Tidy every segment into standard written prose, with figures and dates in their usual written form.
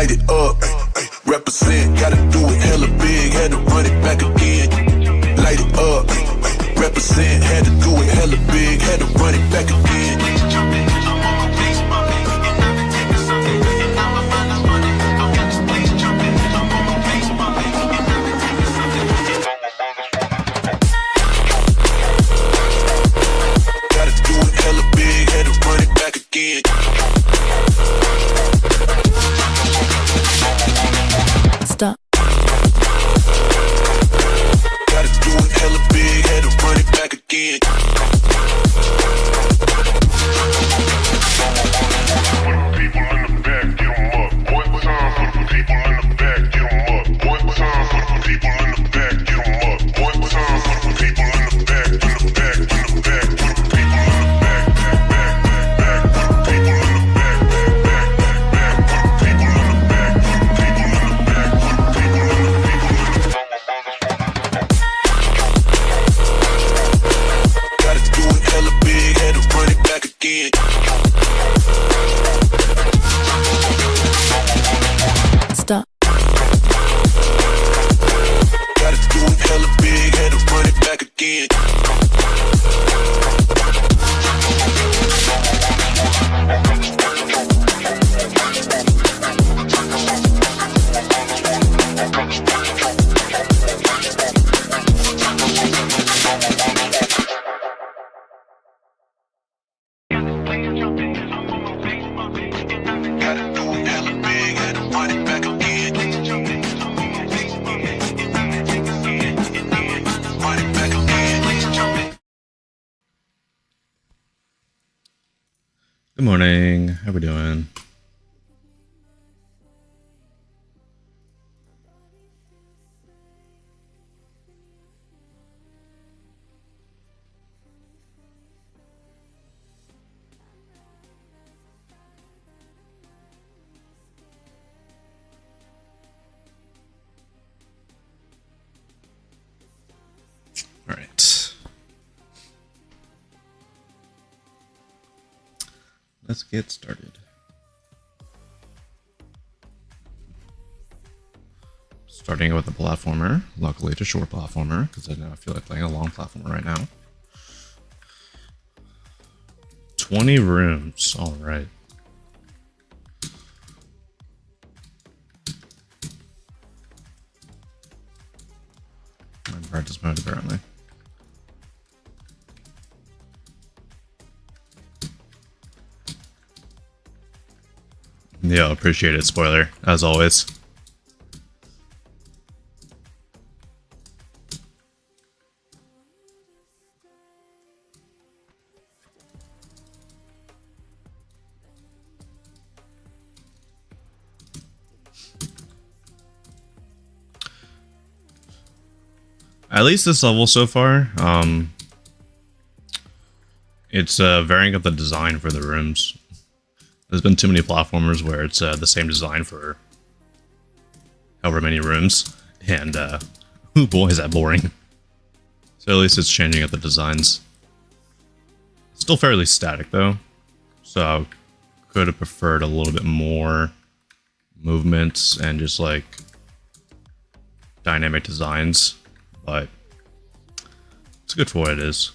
light it up, represent, gotta do it hella big, had to run it back again. Light it up, represent, had to do it hella big, had to run it back again. Stop. Gotta do it hella big, had to run it back again. People in the back, get 'em up. What time for the people in the back, get 'em up. What time for the people in the back, get 'em up. What time for the people in the back, in the back, in the back, for the people in the back, back, for the people in the back, back, for the people in the back, for the people in the back, for the people in the Gotta do it hella big, had to run it back again. Stop. Gotta do it hella big, had to run it back again. Gotta do it hella big, had to run it back again. Run it back again. Good morning. How we doing? All right. Let's get started. Starting with a platformer, luckily it's a short platformer, because I don't feel like playing a long platformer right now. 20 rooms, alright. I'm in practice mode apparently. Yeah, appreciate it, spoiler, as always. At least this level so far, it's varying up the design for the rooms. There's been too many platformers where it's the same design for however many rooms, and oh boy, is that boring. So at least it's changing up the designs. Still fairly static though, so I could have preferred a little bit more movements and just like dynamic designs, but it's good for what it is.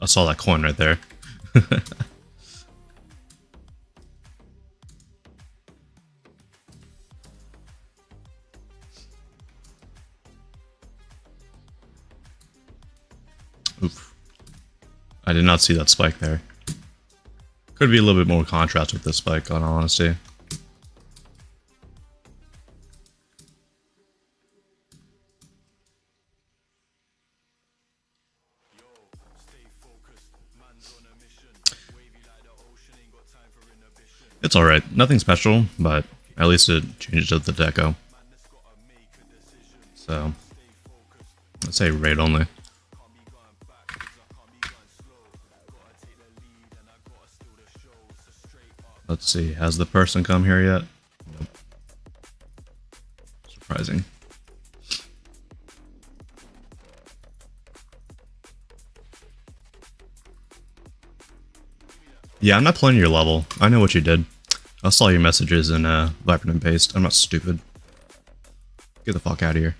I saw that coin right there. Oof. I did not see that spike there. Could be a little bit more contrast with this spike, in all honesty. It's alright. Nothing special, but at least it changes up the deco. So, let's say raid only. Let's see, has the person come here yet? Nope. Surprising. Yeah, I'm not playing your level. I know what you did. I saw your messages in Vibrant and Paste. I'm not stupid. Get the fuck out of here.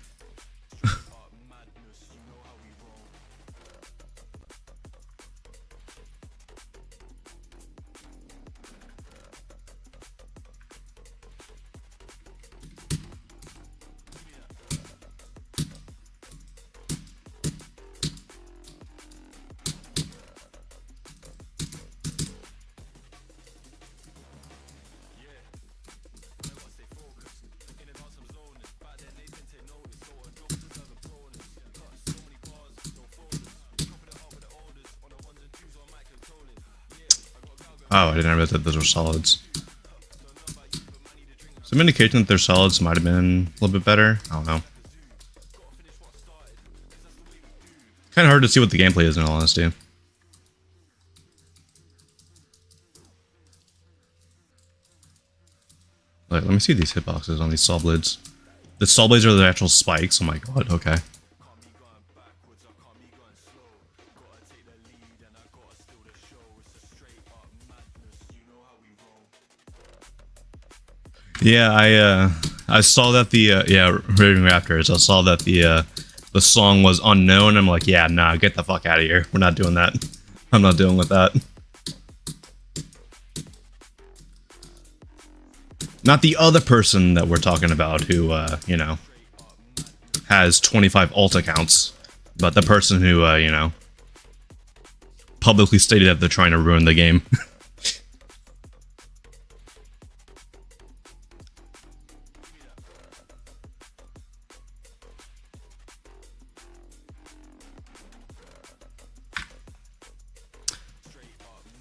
Oh, I didn't realize that those were solids. Some indication that their solids might have been a little bit better. I don't know. Kind of hard to see what the gameplay is, in all honesty. Like, let me see these hitboxes on these saw blades. The saw blades are the actual spikes. Oh my god, okay. Yeah, I saw that the yeah, Raving Raptors. I saw that the song was unknown. I'm like, yeah, nah, get the fuck out of here. We're not doing that. I'm not dealing with that. Not the other person that we're talking about who, you know, has 25 alt accounts, but the person who, you know, publicly stated that they're trying to ruin the game.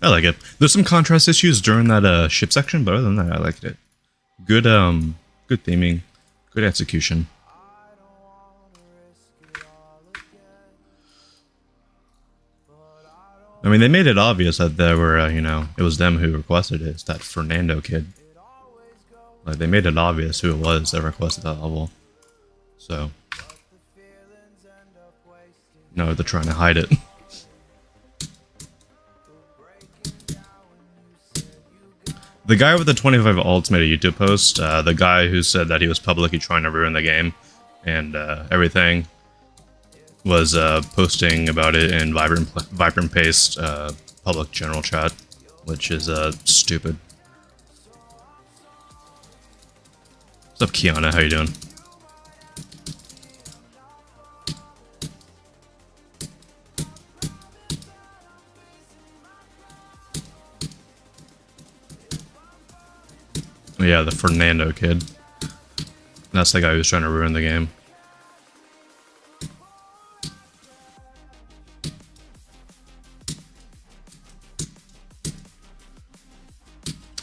I like it. There's some contrast issues during that ship section, but other than that, I liked it. Good good theming, good execution. I mean, they made it obvious that there were, you know, it was them who requested it. It's that Fernando kid. Like, they made it obvious who it was that requested that level. So, no, they're trying to hide it. The guy with the 25 alts made a YouTube post. The guy who said that he was publicly trying to ruin the game and everything was posting about it in Vibrant Paste public general chat, which is stupid. What's up, Kiana? How you doing? Yeah, the Fernando kid. That's the guy who's trying to ruin the game.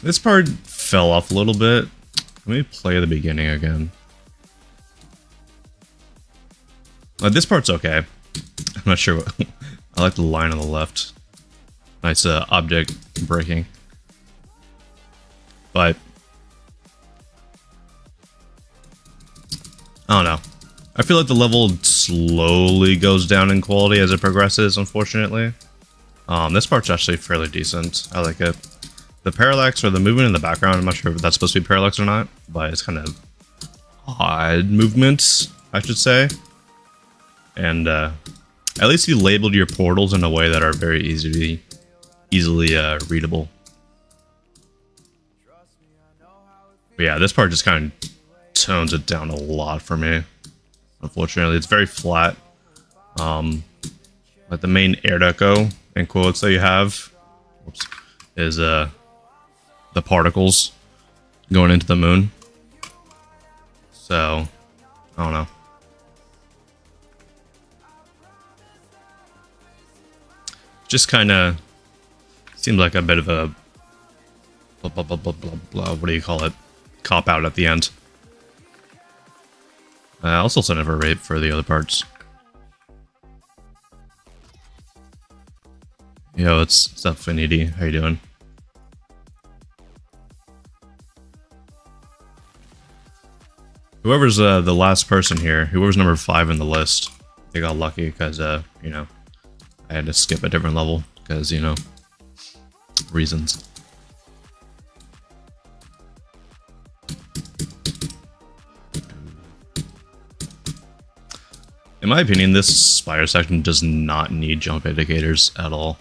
This part fell off a little bit. Let me play the beginning again. This part's okay. I'm not sure what... I like the line on the left. Nice object breaking. But... I don't know. I feel like the level slowly goes down in quality as it progresses, unfortunately. This part's actually fairly decent. I like it. The parallax or the movement in the background, I'm not sure if that's supposed to be parallax or not, but it's kind of odd movements, I should say. And at least you labeled your portals in a way that are very easily readable. But yeah, this part just kind of tones it down a lot for me. Unfortunately, it's very flat. Like the main air deco in quotes that you have, whoops, is the particles going into the moon. So I don't know. Just kind of seems like a bit of a blah, blah, blah, blah, blah, blah, what do you call it? Cop out at the end. I'll still send it for rape for the other parts. Yo, it's up, Finity. How you doing? Whoever's the last person here, whoever's number 5 in the list, they got lucky because, you know, I had to skip a different level because, you know, reasons. In my opinion, this spider section does not need jump indicators at all.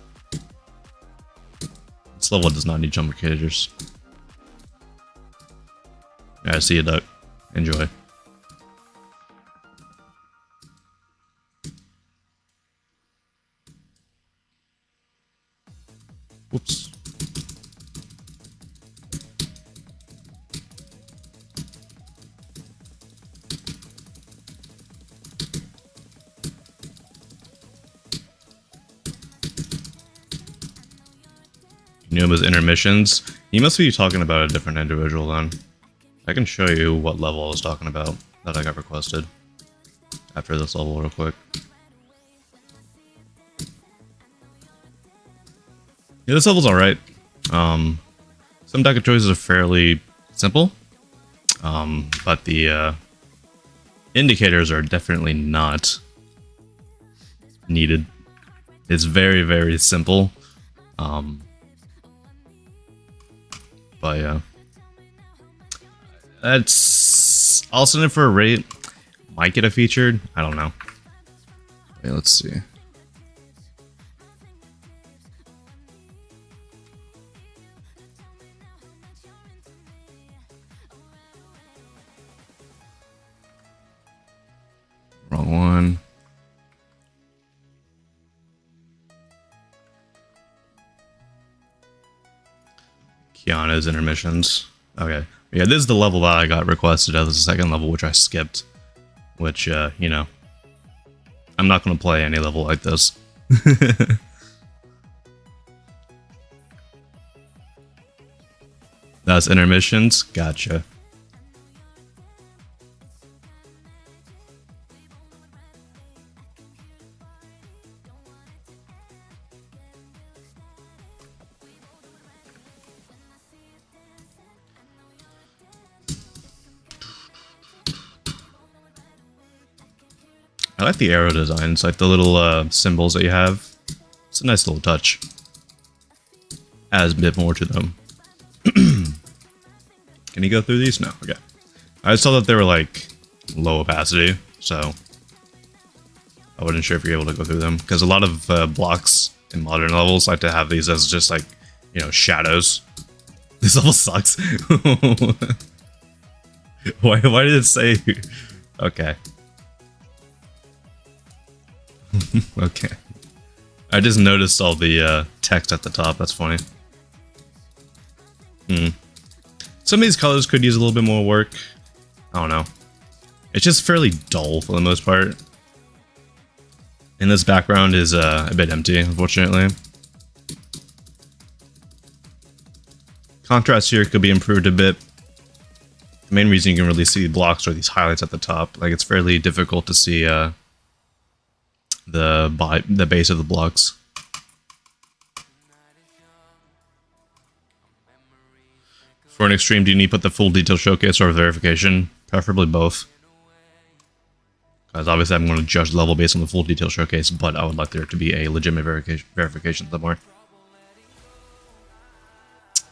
This level does not need jump indicators. Yeah, see you, duck. Enjoy. Whoops. Numa's intermissions. You must be talking about a different individual then. I can show you what level I was talking about that I got requested after this level real quick. Yeah, this level's alright. Some deck choices are fairly simple, but the indicators are definitely not needed. It's very, very simple. But yeah. I'll send it for a rate. Might get a featured. I don't know. Wait, let's see. Wrong one. Kiana's intermissions. Okay. Yeah, this is the level that I got requested as the second level, which I skipped. Which, you know, I'm not going to play any level like this. That's intermissions? Gotcha. I like the arrow designs, like the little symbols that you have. It's a nice little touch. Adds a bit more to them. Can you go through these? No, okay. I saw that they were like low opacity, so I wasn't sure if you're able to go through them. Because a lot of blocks in modern levels like to have these as just like, you know, shadows. This level sucks. Why did it say... Okay. Okay. I just noticed all the text at the top. That's funny. Some of these colors could use a little bit more work. I don't know. It's just fairly dull for the most part. And this background is a bit empty, unfortunately. Contrast here could be improved a bit. The main reason you can really see blocks are these highlights at the top. Like, it's fairly difficult to see the base of the blocks. For an extreme, do you need to put the full detail showcase or verification? Preferably both. Because obviously I'm going to judge the level based on the full detail showcase, but I would like there to be a legitimate verification somewhere.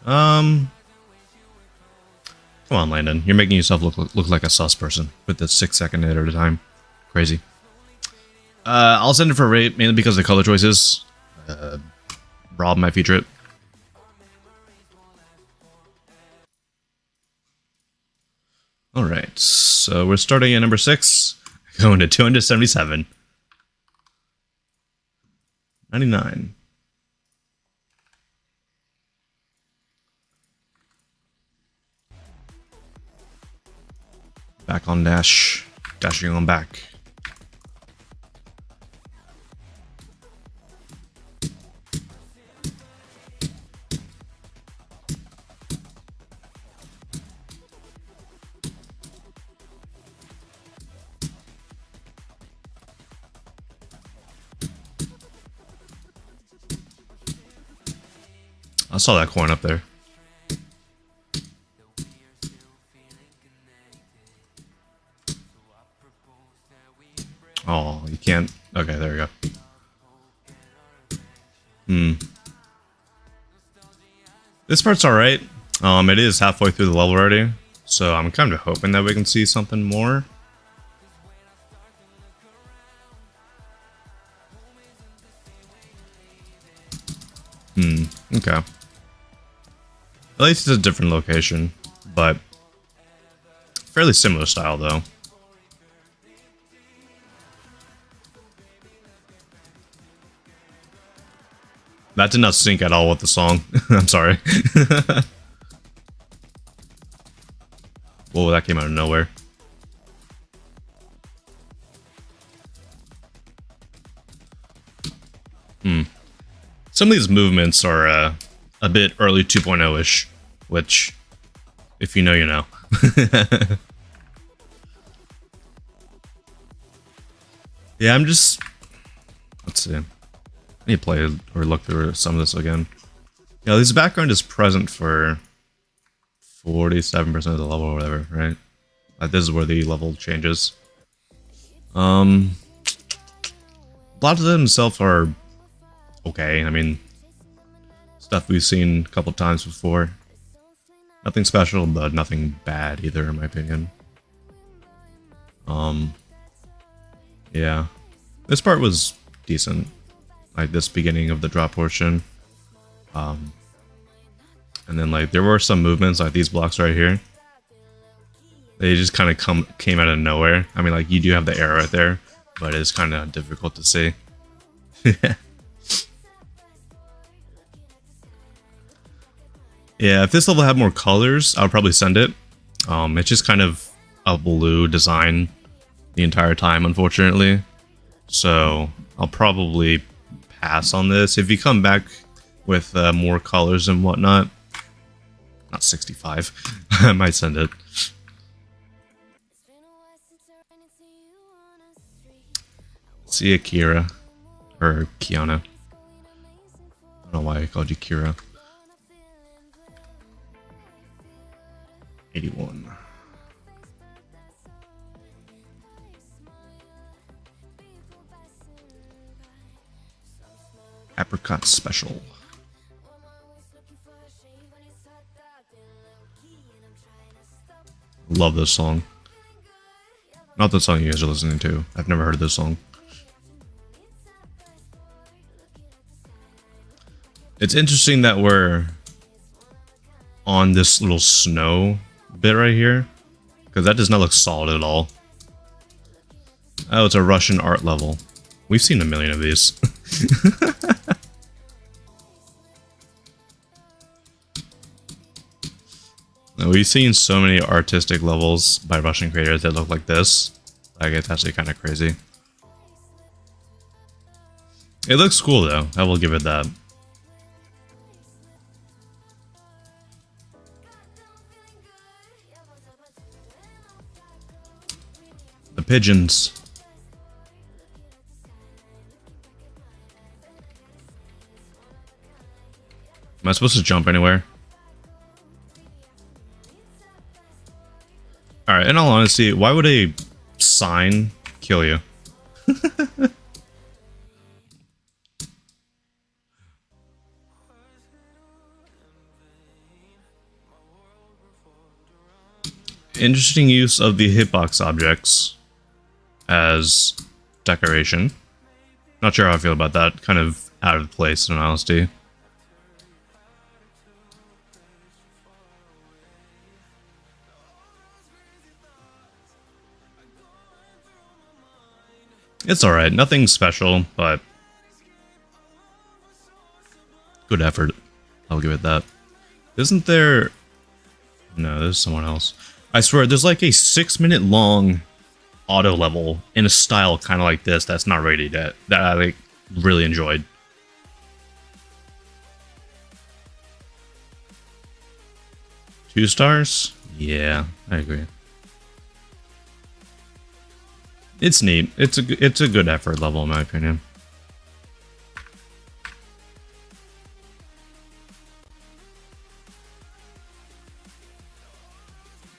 Come on, Landon. You're making yourself look like a sus person with the 6-second hit at a time. Crazy. I'll send it for a rate, mainly because of the color choices. Rob might feature it. Alright, so we're starting at number 6, going to 277. 99. Back on dash. Dashing on back. I saw that coin up there. Oh, you can't. Okay, there we go. This part's alright. It is halfway through the level already, so I'm kind of hoping that we can see something more. Okay. At least it's a different location, but fairly similar style though. That did not sync at all with the song. I'm sorry. Whoa, that came out of nowhere. Some of these movements are a bit early 2.0-ish, which, if you know, you know. Yeah, I'm just... Let's see. I need to play or look through some of this again. Yeah, this background is present for 47% of the level or whatever, right? Like, this is where the level changes. A lot of them themselves are okay. I mean, stuff we've seen a couple times before. Nothing special, but nothing bad either, in my opinion. Yeah. This part was decent. Like, this beginning of the drop portion. And then, like, there were some movements, like these blocks right here. They just kind of came out of nowhere. I mean, like, you do have the arrow right there, but it's kind of difficult to see. Yeah, if this level had more colors, I would probably send it. It's just kind of a blue design the entire time, unfortunately. So I'll probably pass on this. If you come back with more colors and whatnot, not 65, I might send it. See Akira, or Kiana. I don't know why I called you Kira. 81. Apricot Special. Love this song. Not the song you guys are listening to. I've never heard this song. It's interesting that we're on this little snow bit right here, because that does not look solid at all. Oh, it's a Russian art level. We've seen a million of these. Now, we've seen so many artistic levels by Russian creators that look like this. Like, it's actually kind of crazy. It looks cool though, I will give it that. The pigeons. Am I supposed to jump anywhere? Alright, in all honesty, why would a sign kill you? Interesting use of the hitbox objects as decoration. Not sure how I feel about that. Kind of out of place, in honesty. It's alright. Nothing special, but good effort. I'll give it that. Isn't there... No, there's someone else. I swear, there's like a 6-minute long auto level in a style kind of like this that's not rated yet, that I like really enjoyed. Two stars? Yeah, I agree. It's neat. It's a good effort level in my opinion.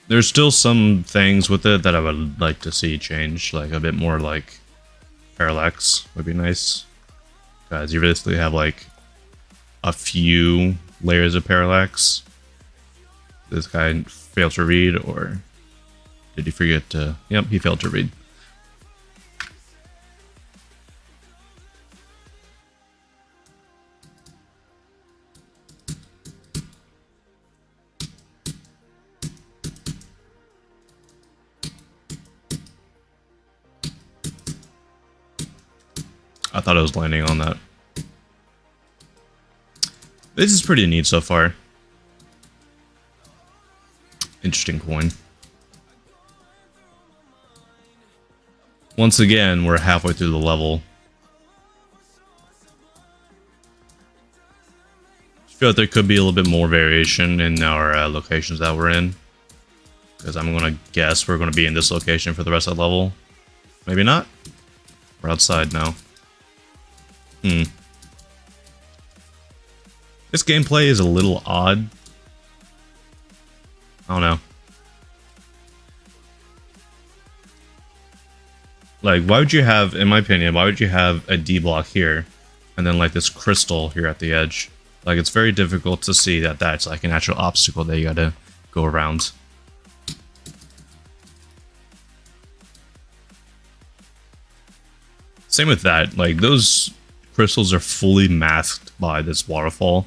There's still some things with it that I would like to see change, like a bit more like parallax would be nice. Guys, you basically have like a few layers of parallax. This guy failed to read, or did he forget to? Yep, he failed to read. I thought I was landing on that. This is pretty neat so far. Interesting coin. Once again, we're halfway through the level. I feel like there could be a little bit more variation in our locations that we're in. Because I'm going to guess we're going to be in this location for the rest of the level. Maybe not. We're outside now. This gameplay is a little odd. I don't know. Like, why would you have, in my opinion, why would you have a D block here and then like this crystal here at the edge? Like, it's very difficult to see that that's like an actual obstacle that you gotta go around. Same with that, like those crystals are fully masked by this waterfall.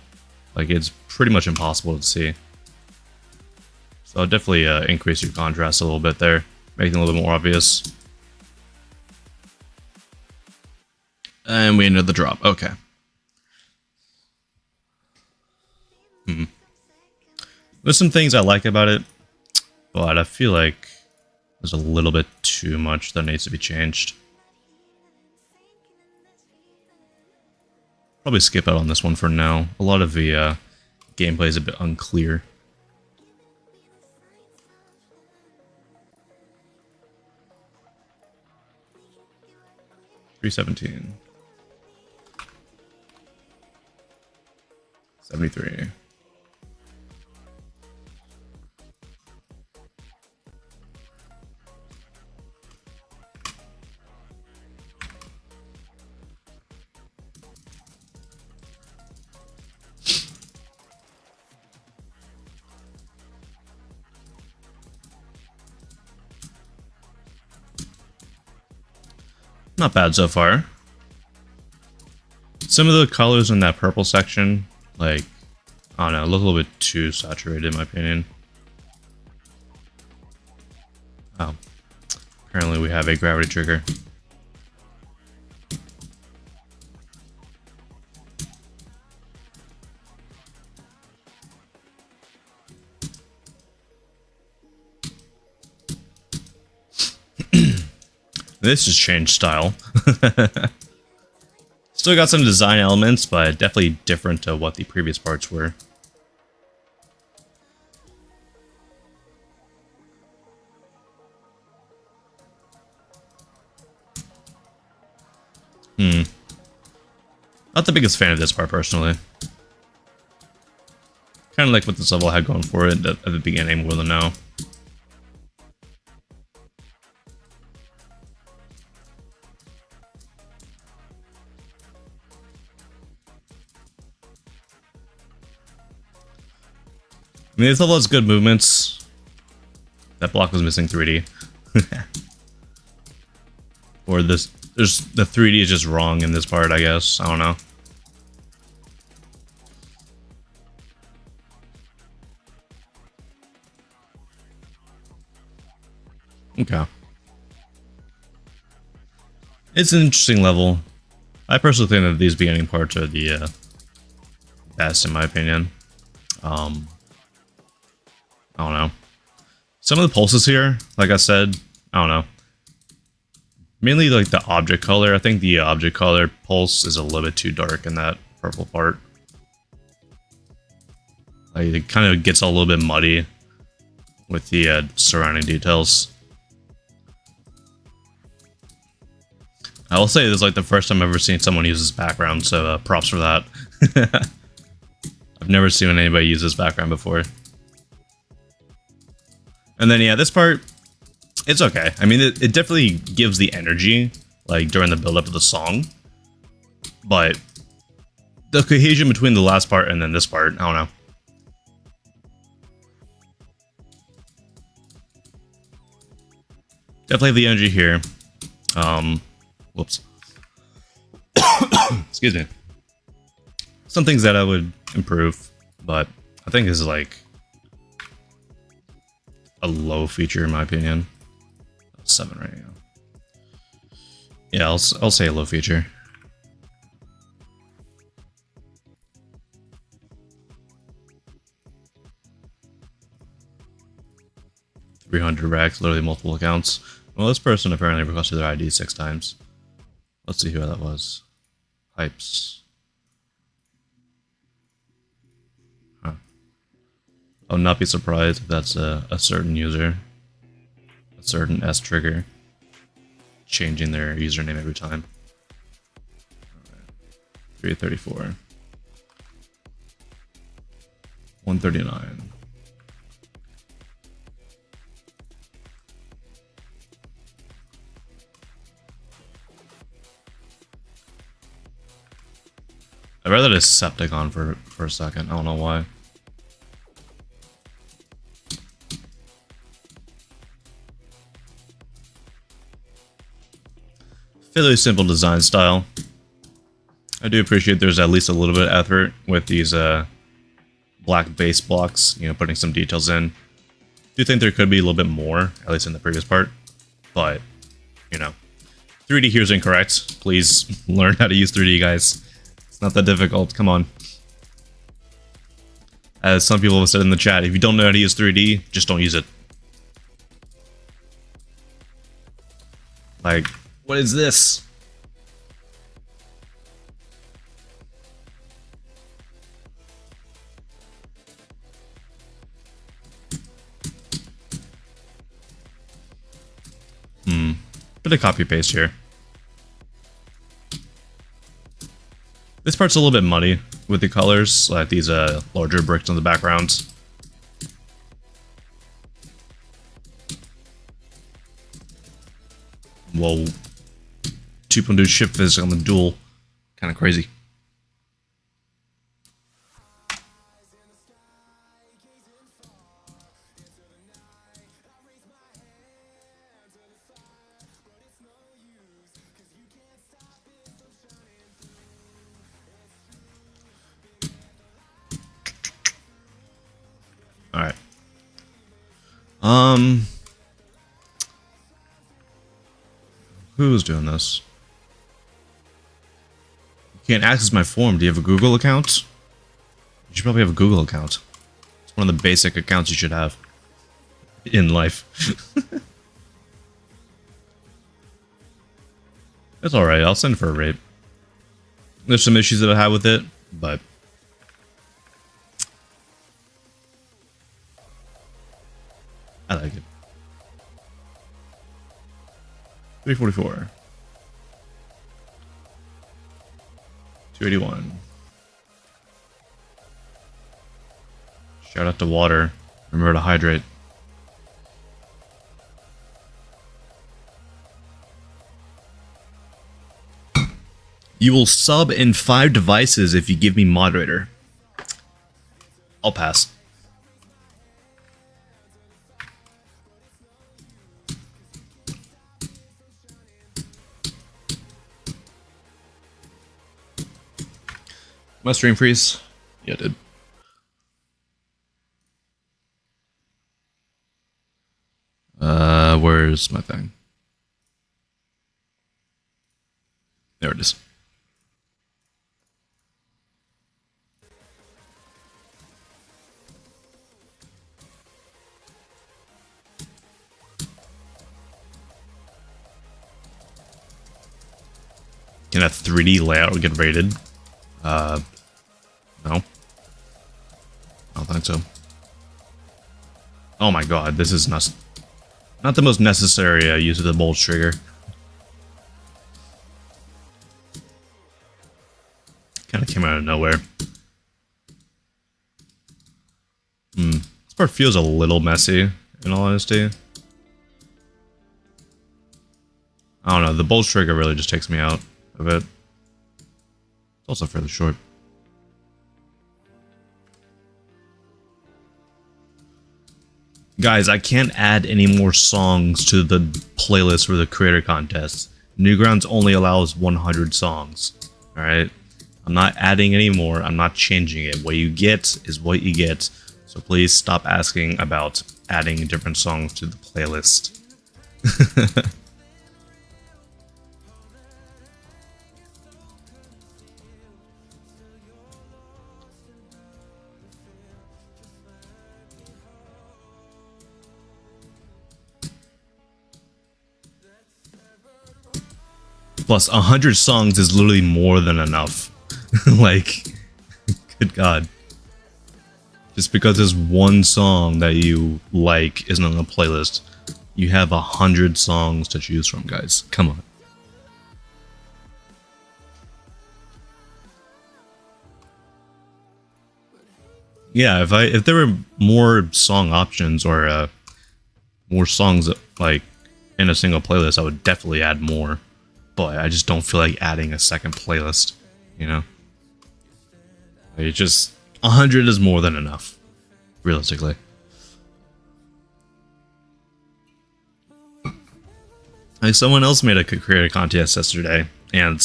Like, it's pretty much impossible to see. So I'll definitely increase your contrast a little bit there, making it a little bit more obvious. And we ended the drop. Okay. There's some things I like about it, but I feel like there's a little bit too much that needs to be changed. Probably skip out on this one for now. A lot of the gameplay is a bit unclear. $317. 73. Not bad so far. Some of the colors in that purple section, like, I don't know, look a little bit too saturated in my opinion. Oh. Apparently we have a gravity trigger. This just changed style. Still got some design elements, but definitely different to what the previous parts were. Not the biggest fan of this part, personally. Kind of like what this level had going for it at the beginning more than now. I mean, this level has good movements. That block was missing 3D. Or this, the 3D is just wrong in this part, I guess. I don't know. Okay. It's an interesting level. I personally think that these beginning parts are the best, in my opinion. I don't know. Some of the pulses here, like I said, I don't know. Mainly like the object color. I think the object color pulse is a little bit too dark in that purple part. Like, it kind of gets a little bit muddy with the surrounding details. I will say this is like the first time I've ever seen someone use this background, so props for that. I've never seen anybody use this background before. And then, yeah, this part, it's okay. I mean, it definitely gives the energy, like, during the build-up of the song. But the cohesion between the last part and then this part. I don't know. Definitely the energy here. Whoops. Excuse me. Some things that I would improve, but I think this is like a low feature in my opinion. 7 right now. Yeah, I'll say a low feature. $300 racks, literally multiple accounts. Well, this person apparently requested their ID 6 times. Let's see who that was. Pipes. Huh. I would not be surprised if that's a certain user. A certain S trigger. Changing their username every time. Alright. 334. 139. I'd rather Decepticon for a second. I don't know why. Fairly simple design style. I do appreciate there's at least a little bit of effort with these black base blocks, you know, putting some details in. Do think there could be a little bit more, at least in the previous part, but, you know. 3D here is incorrect. Please learn how to use 3D, guys. It's not that difficult, come on. As some people have said in the chat, if you don't know how to use 3D, just don't use it. Like, what is this? Bit of copy paste here. This part's a little bit muddy with the colors, like these larger bricks on the background. Whoa. 2.2 shift physics on the dual. Kind of crazy. Alright. Who's doing this? You can't access my form. Do you have a Google account? You should probably have a Google account. It's one of the basic accounts you should have in life. It's alright, I'll send for a raid. There's some issues that I have with it, but I like it. 344. 281. Shout out to water. Remember to hydrate. You will sub in 5 devices if you give me moderator. I'll pass. My stream freeze? Yeah, it did. Where's my thing? There it is. Can a 3D layout get rated? No. I don't think so. Oh my god, this is not the most necessary use of the bulge trigger. Kind of came out of nowhere. This part feels a little messy, in all honesty. I don't know, the bulge trigger really just takes me out of it. It's also fairly short. Guys, I can't add any more songs to the playlist for the creator contest. Newgrounds only allows 100 songs. Alright? I'm not adding any more. I'm not changing it. What you get is what you get. So please stop asking about adding different songs to the playlist. Plus, 100 songs is literally more than enough. Like, good God. Just because there's one song that you like isn't on the playlist, you have 100 songs to choose from, guys. Come on. Yeah, if there were more song options or more songs like in a single playlist, I would definitely add more. But I just don't feel like adding a second playlist, you know? It's just 100 is more than enough, realistically. Like someone else made a creator contest yesterday, and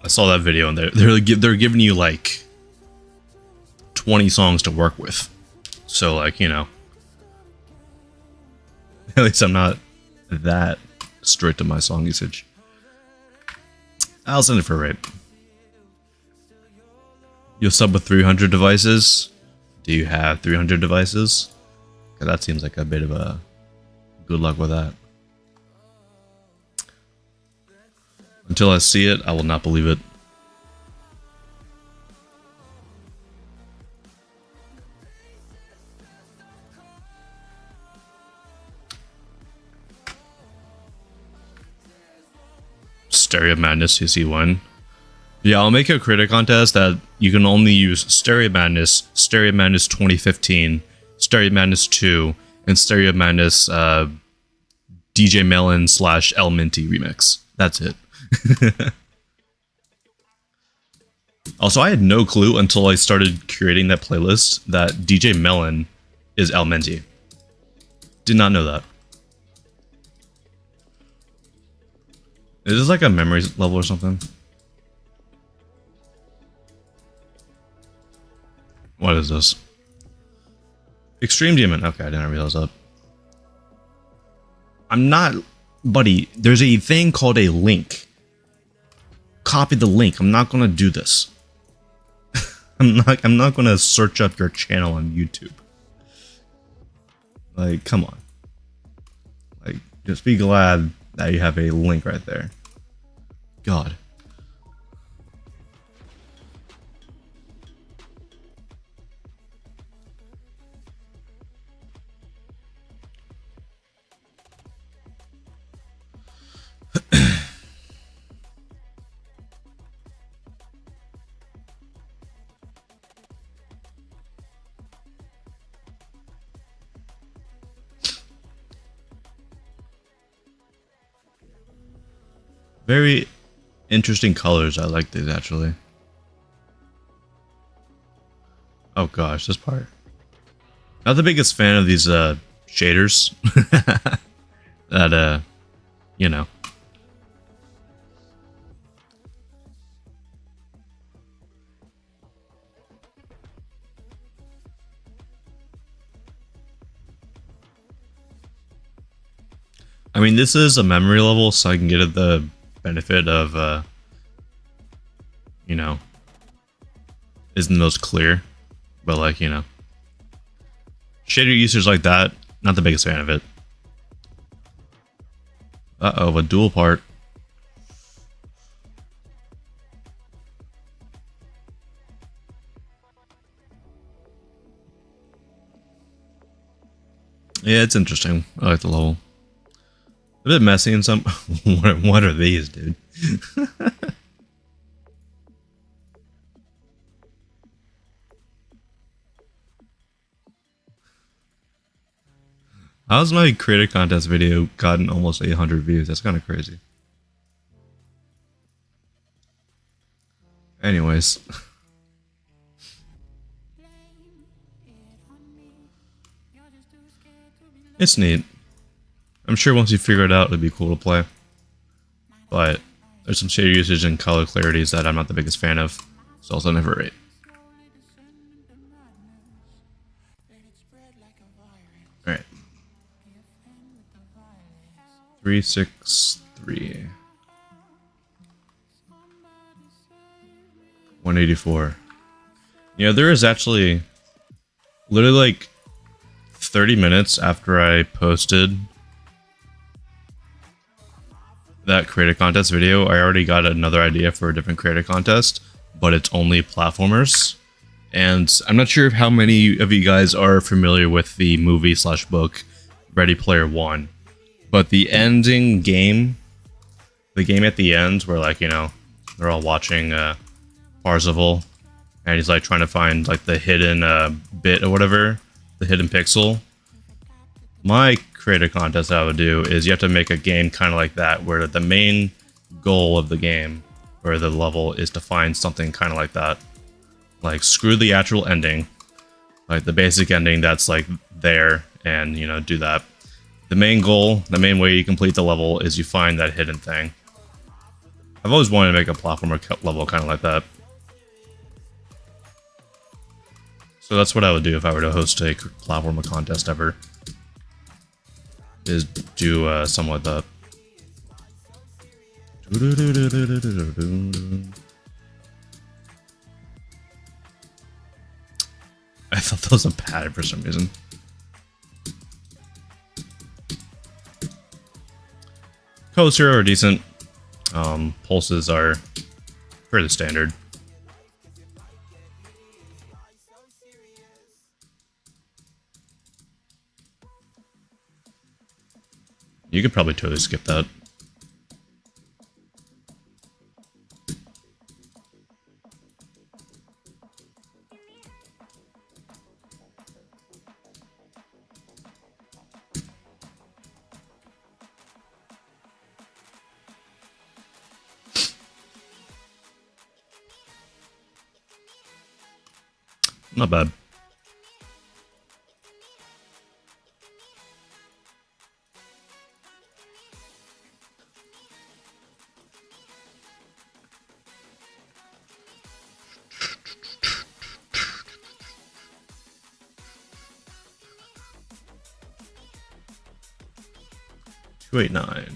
I saw that video, and they're giving you like 20 songs to work with. So like, you know, at least I'm not that strict to my song usage. I'll send it for a rate. You'll sub with 300 devices. Do you have 300 devices? Because that seems like a bit of a good luck with that. Until I see it, I will not believe it. Stereo Madness CC1. Yeah, I'll make a creator contest that you can only use Stereo Madness 2015, Stereo Madness 2, and Stereo Madness DJ Melon / El Minty remix. That's it. Also, I had no clue until I started creating that playlist that DJ Melon is El Minty. Did not know that. Is this like a memory level or something? What is this? Extreme Demon. Okay, I didn't realize that. I'm not... Buddy, there's a thing called a link. Copy the link. I'm not gonna do this. I'm not gonna search up your channel on YouTube. Like, come on. Like, just be glad that you have a link right there. God. Very interesting colors. I like these actually. Oh gosh, this part. Not the biggest fan of these shaders. That you know. I mean, this is a memory level, so I can get at the benefit of, you know, isn't the most clear, but like, you know, shader users like that, not the biggest fan of it. Uh-oh, a dual part. Yeah, it's interesting. I like the level. A bit messy in some. What are these, dude? How's my creator contest video gotten almost 800 views? That's kind of crazy. Anyways. It's neat. I'm sure once you figure it out, it'd be cool to play. But there's some shader usage and color clarities that I'm not the biggest fan of. It's also never right. Alright. 363. 184. Yeah, there is actually literally like 30 minutes after I posted that creator contest video, I already got another idea for a different creator contest, but it's only platformers. And I'm not sure how many of you guys are familiar with the movie / book Ready Player One, but the ending game, the game at the end where, like, you know, they're all watching Parzival, and he's like trying to find like the hidden bit or whatever, the hidden pixel. My creator contest that I would do is you have to make a game kind of like that, where the main goal of the game or the level is to find something kind of like that. Like, screw the actual ending, like the basic ending that's like there, and, you know, do that. The main goal, the main way you complete the level is you find that hidden thing. I've always wanted to make a platformer level kind of like that. So that's what I would do if I were to host a platformer contest ever. Is do something like that. I thought that was a pad for some reason. Colors here are decent. Pulses are fairly standard. You could probably totally skip that. Not bad. $289.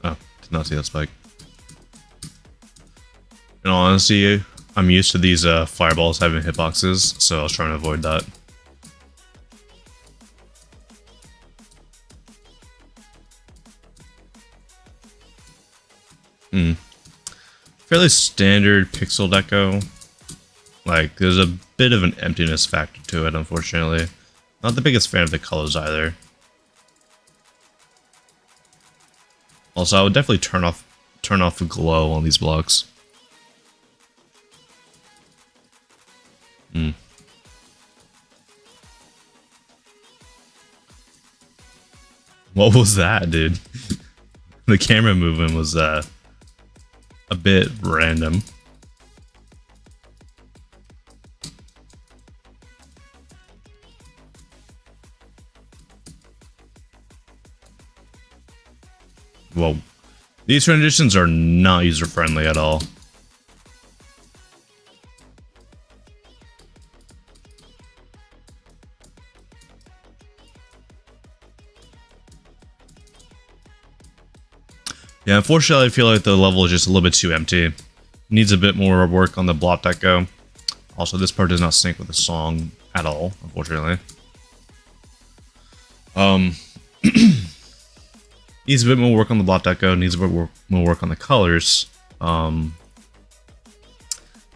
Oh, did not see that spike. In all honesty, I'm used to these fireballs having hitboxes, so I was trying to avoid that. Fairly standard pixel deco. Like, there's a bit of an emptiness factor to it, unfortunately. Not the biggest fan of the colors either. Also, I would definitely turn off the glow on these blocks. What was that, dude? The camera movement was a bit random. Well, these transitions are not user-friendly at all. Yeah, unfortunately, I feel like the level is just a little bit too empty. It needs a bit more work on the block deco. Also, this part does not sync with the song at all, unfortunately. Needs a bit more work on the block deco, needs a bit more work on the colors. I'll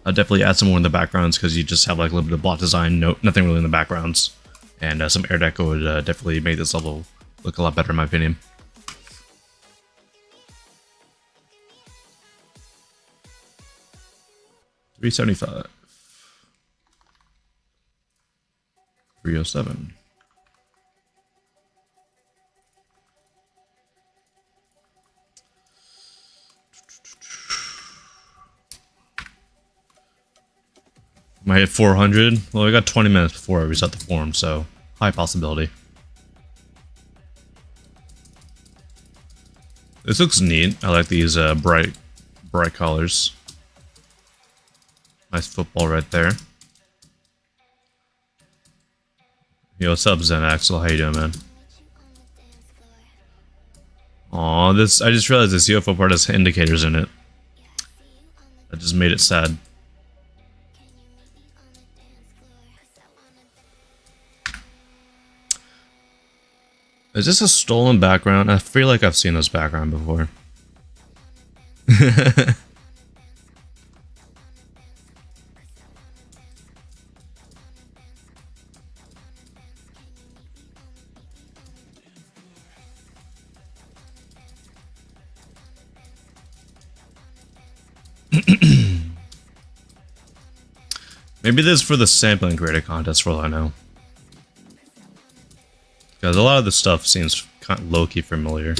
definitely add some more in the backgrounds, because you just have like a little bit of block design, nothing really in the backgrounds. And some air deco would definitely make this level look a lot better in my opinion. $375. 307. Might hit 400. Well, we got 20 minutes before I reset the form, so high possibility. This looks neat. I like these bright colors. Nice football right there. Yo, what's up, Zen Axel? How you doing, man? Aw, this, I just realized this UFO part has indicators in it. That just made it sad. Is this a stolen background? I feel like I've seen this background before. Maybe this is for the sampling creator contest, for all I know. Because a lot of the stuff seems kind of low-key familiar.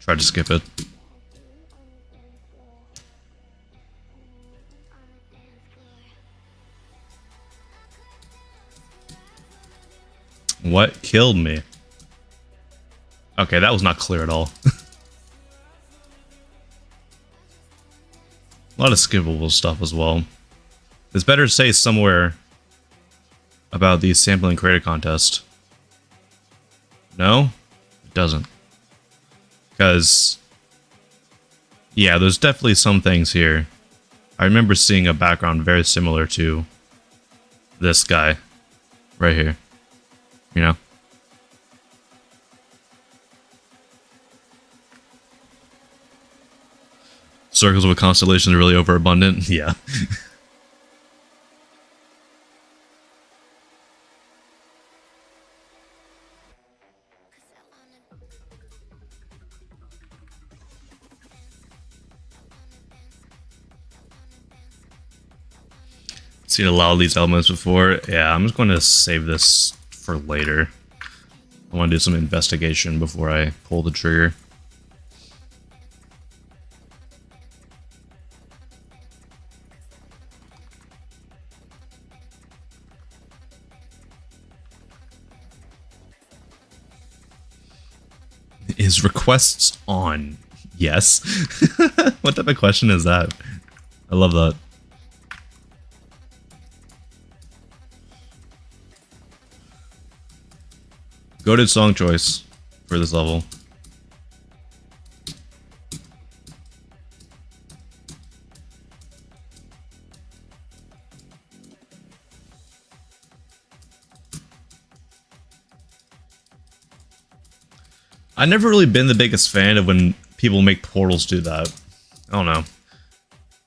Try to skip it. What killed me? Okay, that was not clear at all. A lot of skippable stuff as well. It's better to say somewhere about the sampling creator contest. No? It doesn't. Because, yeah, there's definitely some things here. I remember seeing a background very similar to this guy right here. You know? Circles with constellations are really overabundant. Yeah. Seen a lot of these elements before. Yeah, I'm just going to save this for later. I want to do some investigation before I pull the trigger. Is requests on? Yes. What type of question is that? I love that. Goated song choice for this level. I've never really been the biggest fan of when people make portals do that. I don't know.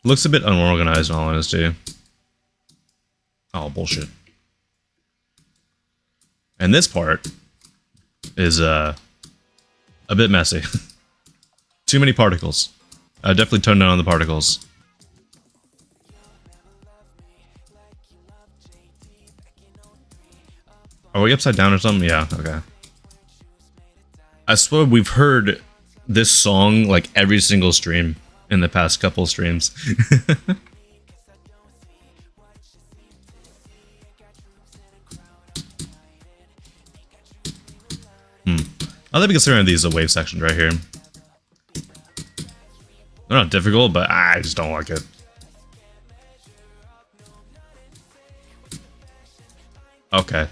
Looks a bit unorganized in all honesty. Oh, bullshit. And this part is a bit messy. Too many particles. I definitely toned down on the particles. Are we upside down or something? Yeah, okay. I swear we've heard this song like every single stream in the past couple streams. I'll let me consider these wave sections right here. They're not difficult, but I just don't like it. Okay.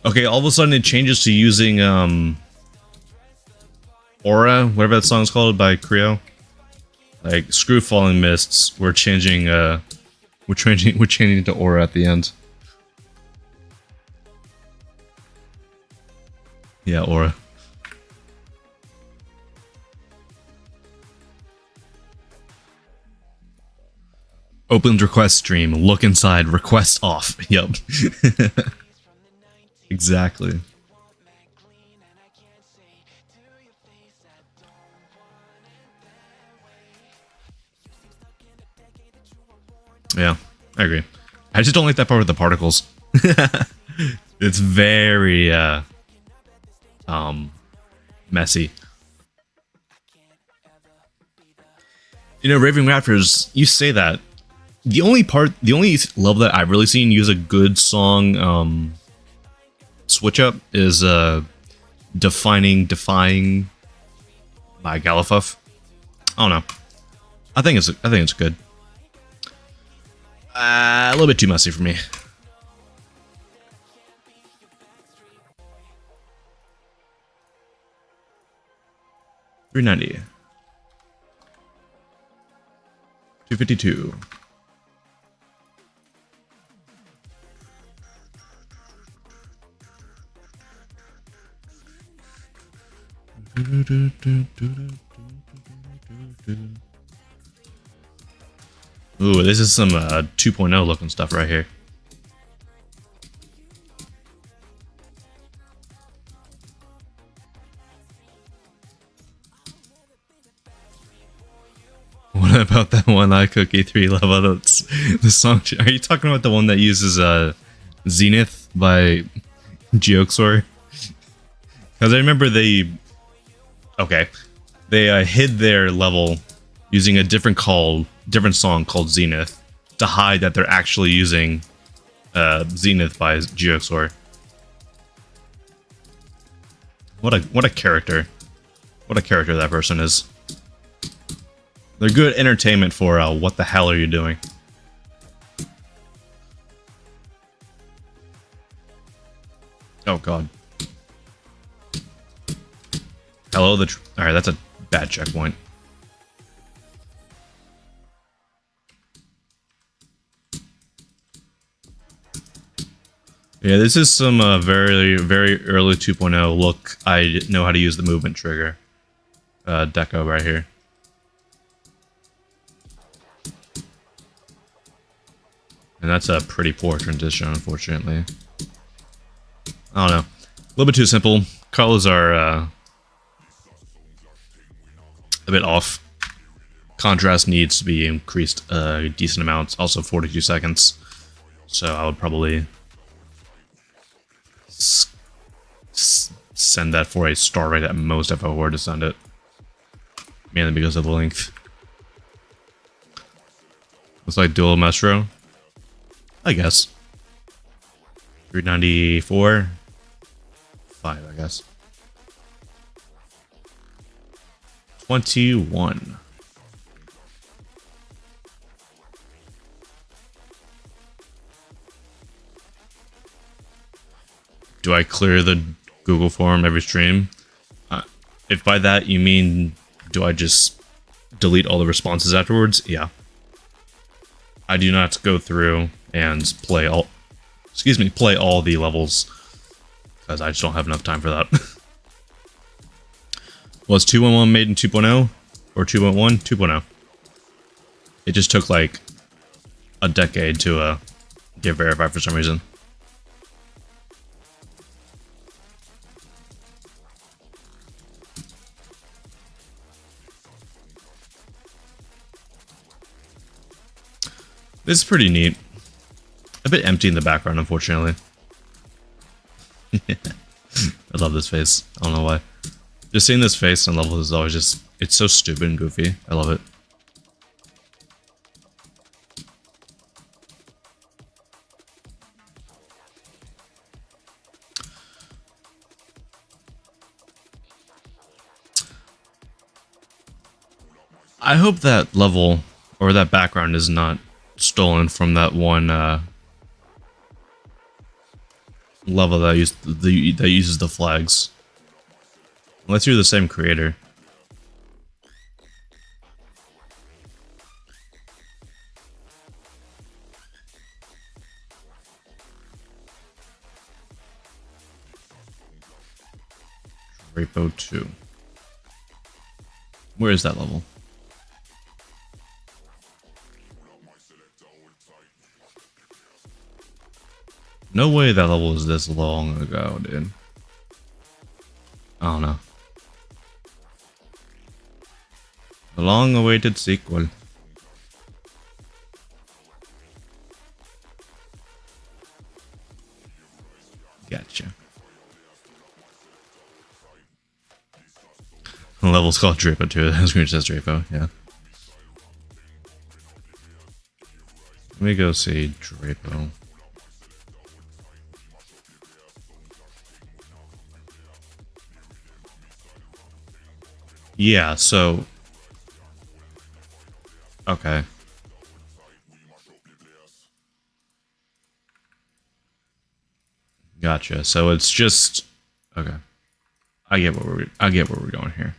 Okay, all of a sudden it changes to using Aura, whatever that song's called by Creo. Like screw falling mists. We're changing to Aura at the end. Yeah, Aura. Opened request stream. Look inside. Request off. Yep. Exactly. Yeah, I agree. I just don't like that part with the particles. It's very messy. You know, Raving Raptors, you say that. The only level that I've really seen use a good song switch up is Defying by Galafuff. I don't know. I think it's good. A little bit too messy for me. $390. $252. Ooh, this is some 2.0 looking stuff right here. What about that one iCookie 3 level? That's the song. Are you talking about the one that uses Zenith by Geoxor? Because I remember they hid their level using a different song called Zenith to hide that they're actually using Zenith by Geoxor. What a character! What a character that person is. They're good entertainment for what the hell are you doing? Oh god. Hello, alright, that's a bad checkpoint. Yeah, this is some very, very early 2.0 look. I know how to use the movement trigger. Deco right here. And that's a pretty poor transition, unfortunately. I don't know. A little bit too simple. Colors are a bit off. Contrast needs to be increased a decent amount. Also 42 seconds. So I would probably send that for a star rate at most if I were to send it. Mainly because of the length. Looks like dual Mestro. I guess. 394. 5, I guess. 21. Do I clear the Google form every stream? If by that you mean, do I just delete all the responses afterwards? Yeah. I do not go through and play all the levels, because I just don't have enough time for that. Was 2.1 made in 2.0? Or 2.1? 2.0. It just took like a decade to get verified for some reason. This is pretty neat. A bit empty in the background, unfortunately. I love this face. I don't know why. Just seeing this face on levels is always just... It's so stupid and goofy. I love it. I hope that level, or that background, is not stolen from that one level that uses the flags. Unless you're the same creator. Repo 2. Where is that level? No way that level was this long ago, dude. I don't know. The long-awaited sequel. Gotcha. The level's called Drapo too. The screen says Drapo, yeah. Let me go see Drapo. Yeah, so... Okay. Gotcha. So it's just... Okay. I get where we're going here.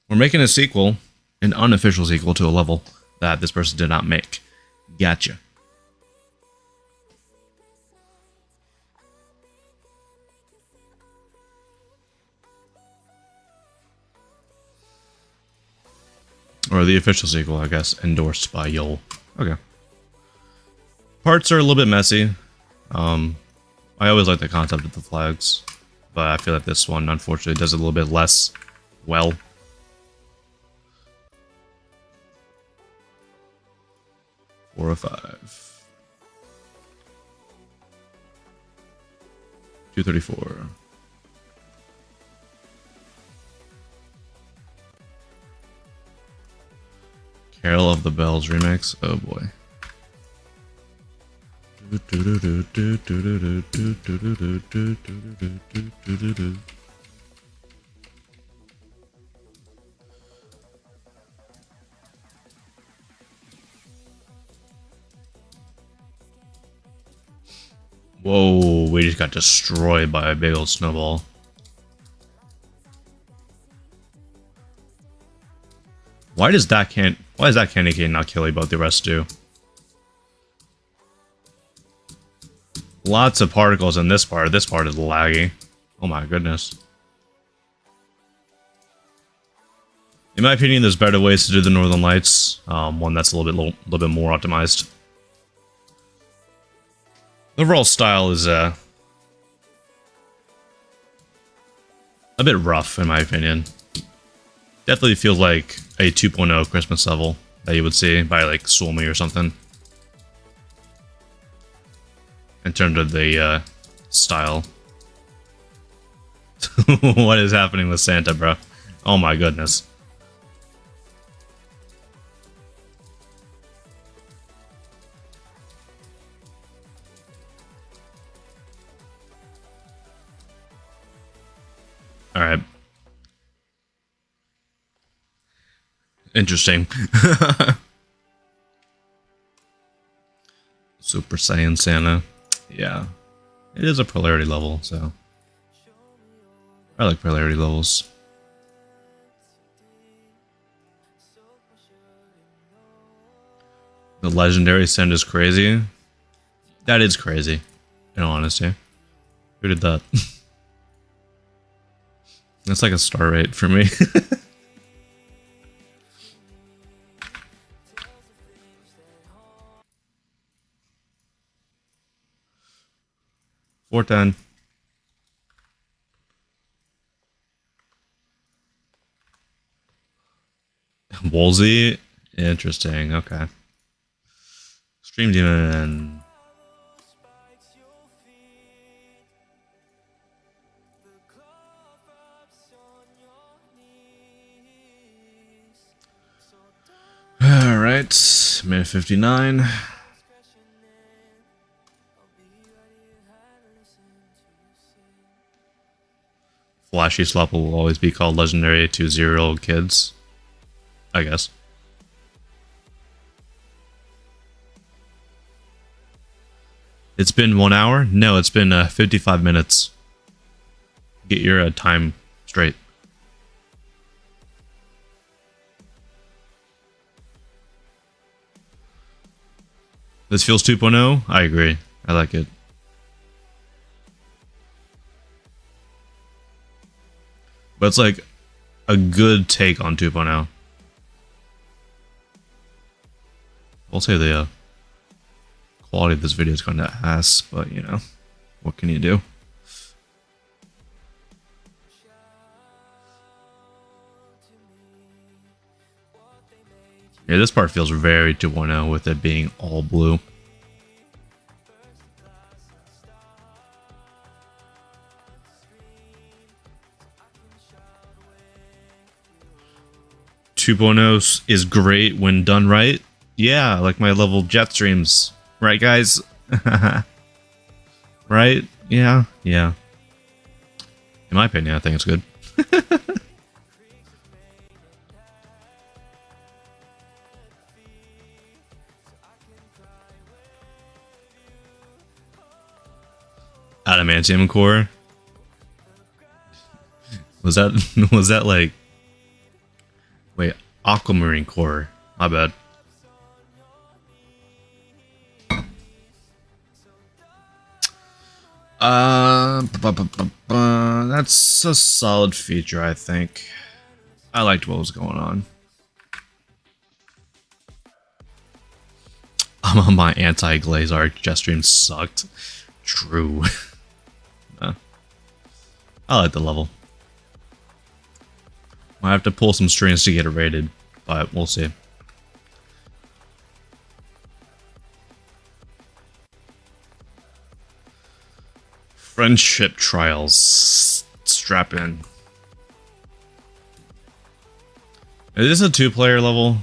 We're making a sequel, an unofficial sequel to a level that this person did not make. Gotcha. Or the official sequel, I guess, endorsed by Yol. Okay. Parts are a little bit messy. I always like the concept of the flags, but I feel like this one, unfortunately, does it a little bit less well. Four or five. 234. Carol of the Bells remix. Oh boy. Whoa, we just got destroyed by a big old snowball. Why does that candy cane not kill you, but the rest do? Lots of particles in this part. This part is laggy. Oh my goodness. In my opinion, there's better ways to do the Northern Lights. One that's a little bit more optimized. The overall style is a bit rough, in my opinion. Definitely feels like a 2.0 Christmas level that you would see by like Suomi or something. In terms of the style. What is happening with Santa, bro? Oh my goodness. Alright. Interesting. Super Saiyan Santa. Yeah. It is a polarity level, so... I like polarity levels. The legendary send is crazy. That is crazy, in all honesty. Who did that? That's like a star rate for me. $410. Woolsey? Interesting, okay. Stream Demon. Alright, minute 59. Flashy Slop will always be called legendary to 0-year-old kids, I guess. It's been 1 hour? No, it's been 55 minutes. Get your time straight. This feels 2.0? I agree. I like it. But it's like a good take on 2.0. I'll say the quality of this video is kind of ass, but you know, what can you do? Yeah, this part feels very 2.0 with it being all blue. 2.0 is great when done right. Yeah, like my level jet streams. Right, guys? Right? Yeah, yeah. In my opinion, I think it's good. Adamantium core? Was that like... Wait, aquamarine core. My bad. That's a solid feature, I think. I liked what was going on. I'm on my anti-glaze art. Jet stream sucked. True. I like the level. Might have to pull some strings to get it rated, but we'll see. Friendship trials. Strap in. Is this a 2-player level?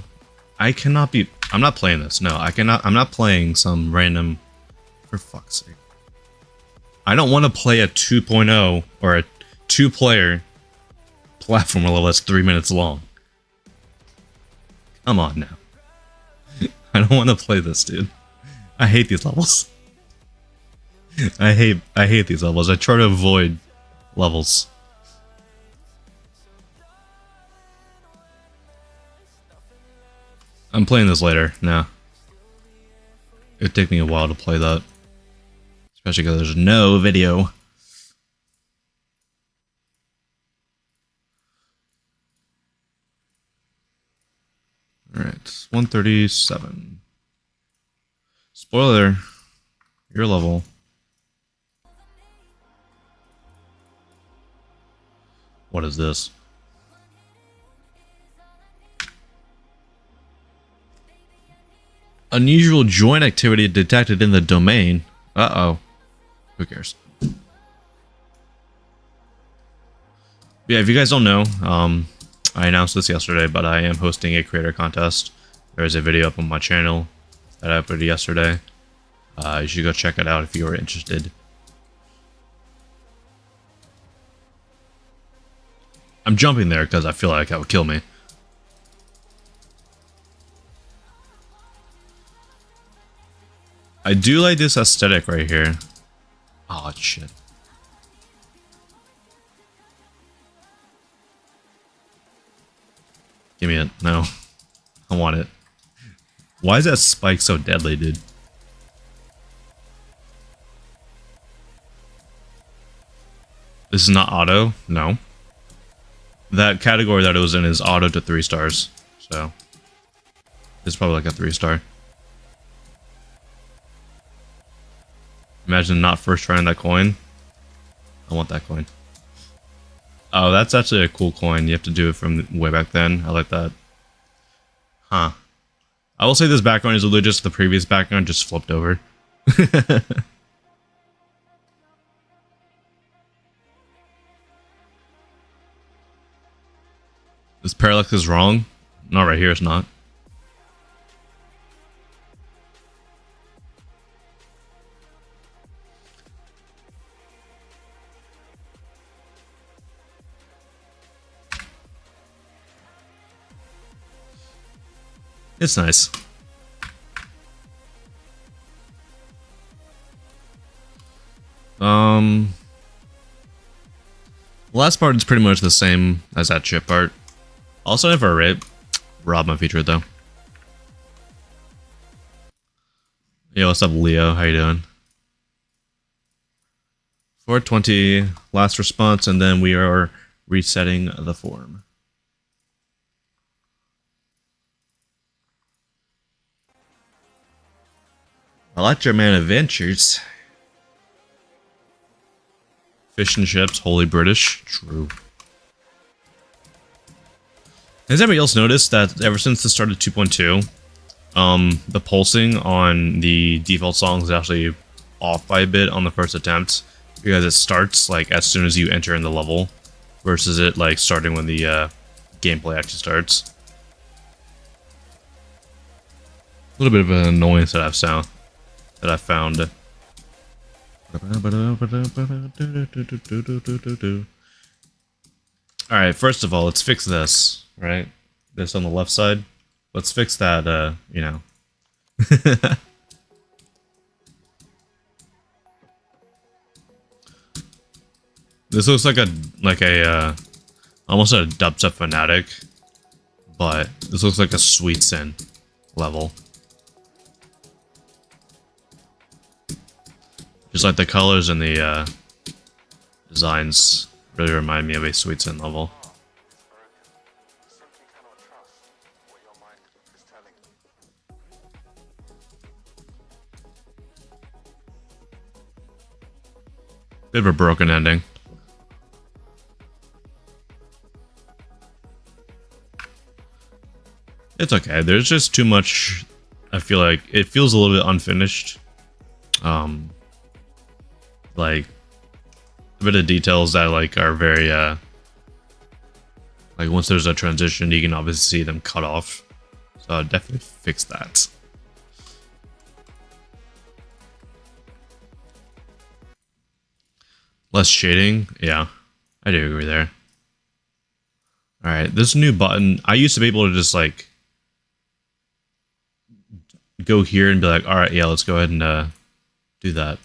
I cannot be... I'm not playing this. No, I cannot... I'm not playing some random... For fuck's sake. I don't want to play a 2.0 or a 2-player platformer level that's 3 minutes long. Come on now. I don't want to play this, dude. I hate these levels. I hate these levels. I try to avoid levels. I'm playing this later. Nah. It'd take me a while to play that. Especially because there's no video. Alright, 137. Spoiler. Your level. What is this? Unusual joint activity detected in the domain. Uh-oh. Who cares? Yeah, if you guys don't know, I announced this yesterday, but I am hosting a creator contest. There's a video up on my channel that I uploaded yesterday. You should go check it out if you are interested. I'm jumping there because I feel like that would kill me. I do like this aesthetic right here. Oh, shit. Give me it. No. I want it. Why is that spike so deadly, dude? This is not auto? No. That category that it was in is auto to 3 stars. So, it's probably like a 3-star. Imagine not first trying that coin. I want that coin. Oh, that's actually a cool coin. You have to do it from way back then. I like that. Huh. I will say this background is literally just the previous background just flipped over. This parallax is wrong. Not right here, it's not. It's nice. The last part is pretty much the same as that chip part. Also, if I rate, rob my feature though. Yo, what's up, Leo? How you doing? 420 last response, and then we are resetting the form. I like your man adventures. Fish and chips, wholly British. True. Has anybody else noticed that ever since the start of 2.2, the pulsing on the default songs is actually off by a bit on the first attempt, because it starts like as soon as you enter in the level, versus it like starting when the gameplay actually starts. A little bit of an annoyance that I found. Alright, first of all, let's fix this, right? This on the left side. Let's fix that, you know. This looks like a almost a dubstep fanatic, but this looks like a Sweet Sin level. Just like the colors and the designs really remind me of a Sweet Sin level. Bit of a broken ending. It's okay. There's just too much. I feel like it feels a little bit unfinished. Like a bit of details that like are very like once there's a transition, you can obviously see them cut off. So I'll definitely fix that. Less shading, yeah, I do agree there. All right, this new button, I used to be able to just like go here and be like, all right, yeah, let's go ahead and do that.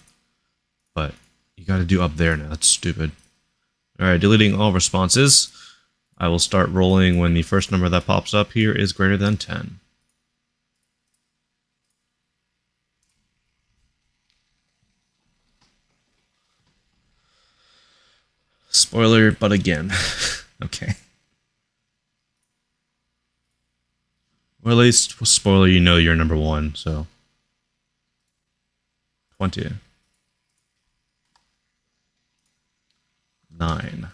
But you got to do up there now. That's stupid. All right, deleting all responses. I will start rolling when the first number that pops up here is greater than 10. Spoiler, but again. Okay. Or at least, spoiler, you know you're number 1, so. 20. 9.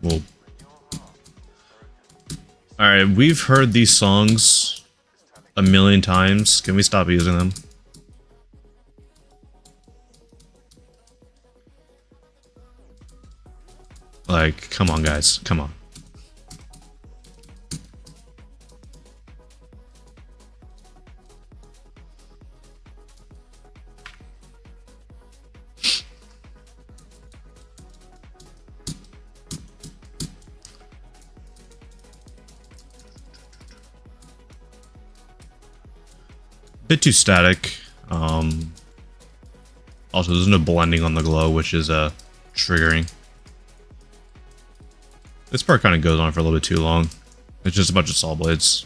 Whoa. Alright, we've heard these songs a million times. Can we stop using them? Like, come on, guys. Come on. Bit too static. Also, there's no blending on the glow, which is triggering. This part kind of goes on for a little bit too long. It's just a bunch of saw blades.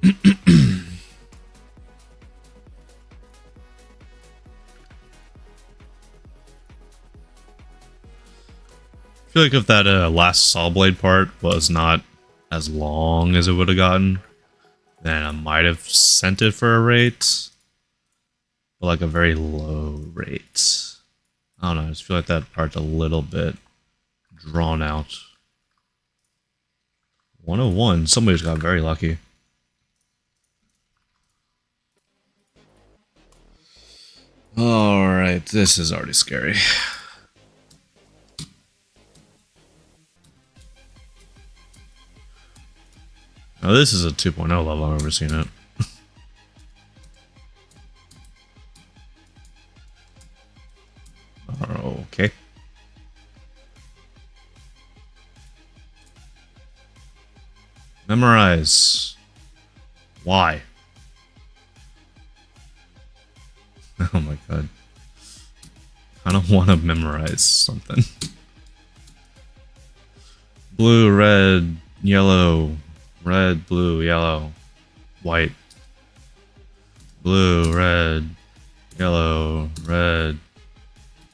I feel like if that last saw blade part was not as long as it would have gotten, then I might have sent it for a rate, but like a very low rate. I don't know, I just feel like that part's a little bit drawn out. 101, somebody's got very lucky. Alright, this is already scary. Now this is a 2.0 level, I've never seen it. Okay. Memorize. Why? Oh my god. I don't want to memorize something. Blue, red, yellow. Red, blue, yellow, white. Blue, red, yellow, red,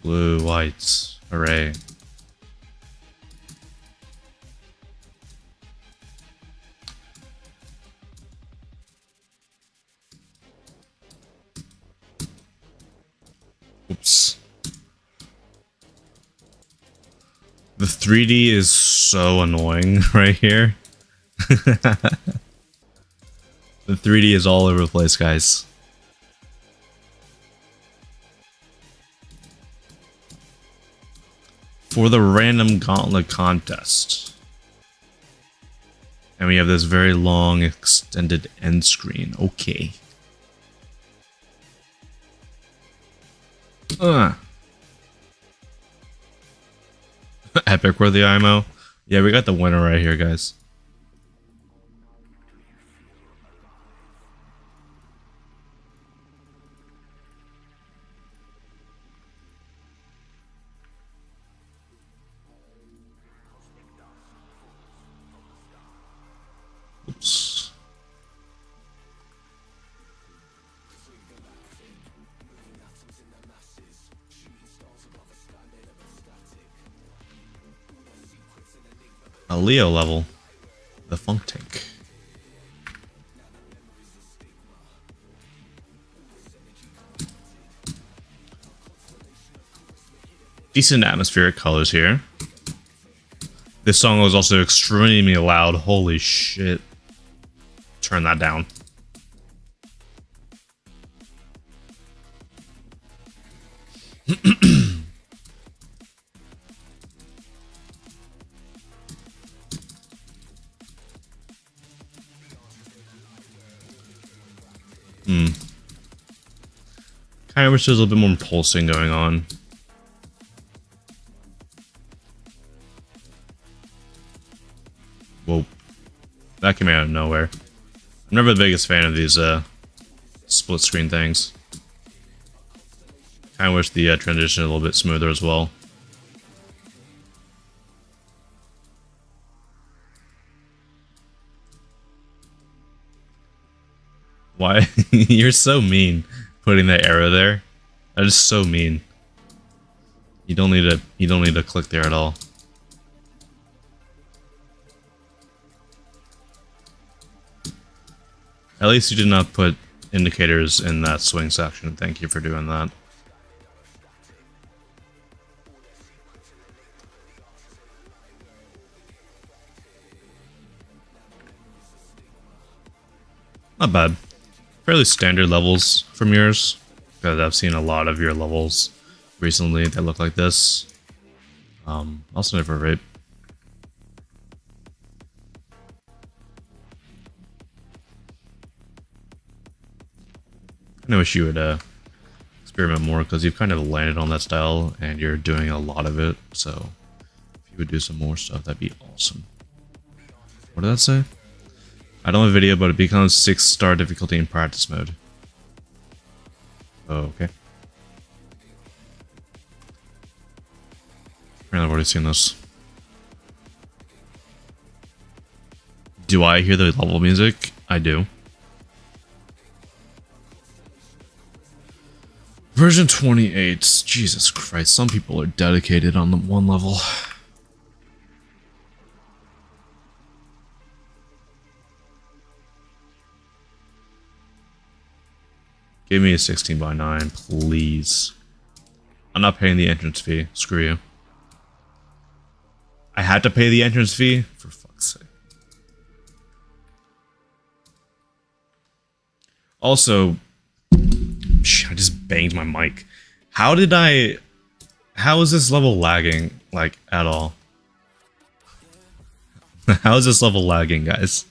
blue, white. Hooray. Oops. The 3D is so annoying right here. The 3D is all over the place, guys. For the random gauntlet contest. And we have this very long extended end screen. Okay. Epic worthy IMO. Yeah, we got the winner right here, guys. Oops. A Leo level. The Funk Tank. Decent atmospheric colors here. This song was also extremely loud. Holy shit. Turn that down. Kind of wish there was a little bit more pulsing going on. Whoa. That came out of nowhere. I'm never the biggest fan of these split screen things. Kind of wish the transition a little bit smoother as well. Why? You're so mean putting that arrow there. That is so mean. You don't need to click there at all. At least you did not put indicators in that swing section. Thank you for doing that. Not bad. Fairly standard levels from yours, because I've seen a lot of your levels recently that look like this. Also never rape. I wish you would experiment more, because you've kind of landed on that style and you're doing a lot of it. So if you would do some more stuff, that'd be awesome. What did that say? I don't have a video, but it becomes 6-star difficulty in practice mode. Oh, okay. Apparently I've already seen this. Do I hear the level music? I do. Version 28. Jesus Christ, some people are dedicated on the one level. Give me a 16:9, please. I'm not paying the entrance fee. Screw you. I had to pay the entrance fee? For fuck's sake. Also, I just banged my mic. How is this level lagging, like, at all? How is this level lagging, guys?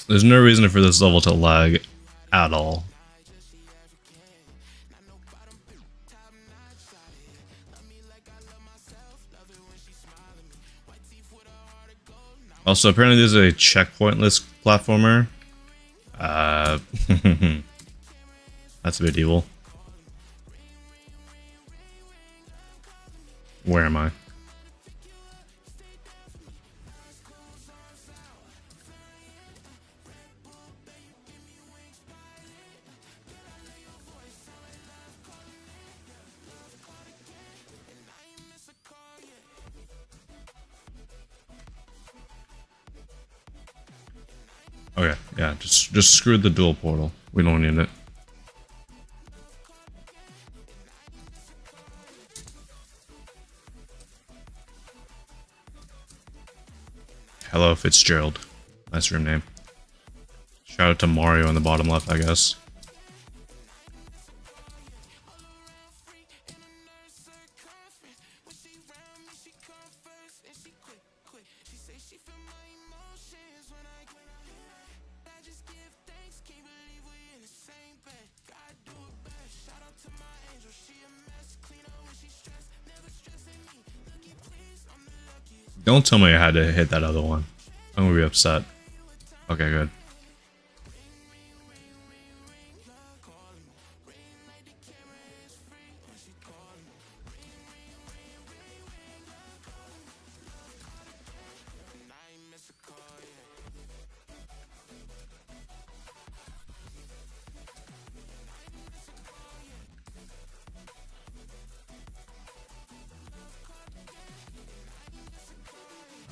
There's no reason for this level to lag at all. Also, apparently there's a checkpointless platformer. That's a bit evil. Where am I? Okay, yeah, just screw the dual portal. We don't need it. Hello Fitzgerald. Nice room name. Shout out to Mario on the bottom left, I guess. Don't tell me I had to hit that other one. I'm gonna be upset. Okay, good.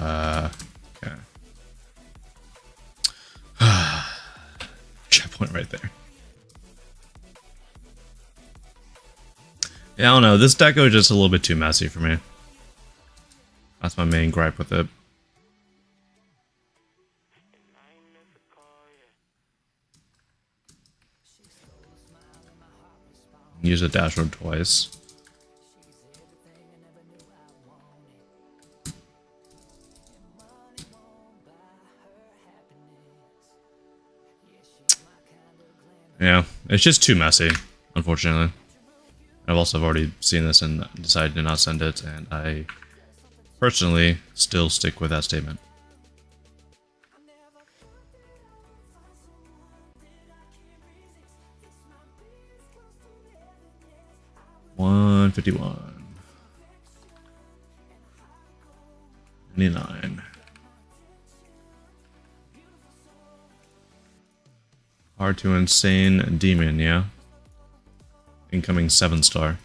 Okay. Checkpoint right there. Yeah, I don't know. This deco is just a little bit too messy for me. That's my main gripe with it. Use a dashboard twice. Yeah, it's just too messy, unfortunately. I've also already seen this and decided to not send it, and I personally still stick with that statement. $151. 99. R2 Insane Demon, yeah. Incoming 7-star.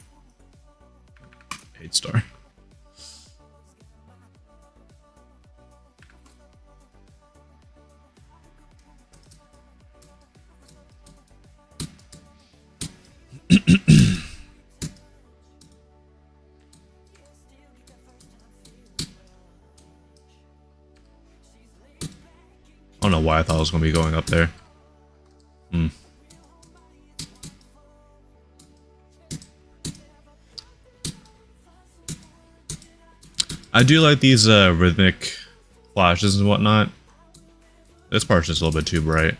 8-star. I don't know why I thought I was going to be going up there. I do like these rhythmic flashes and whatnot. This part's just a little bit too bright.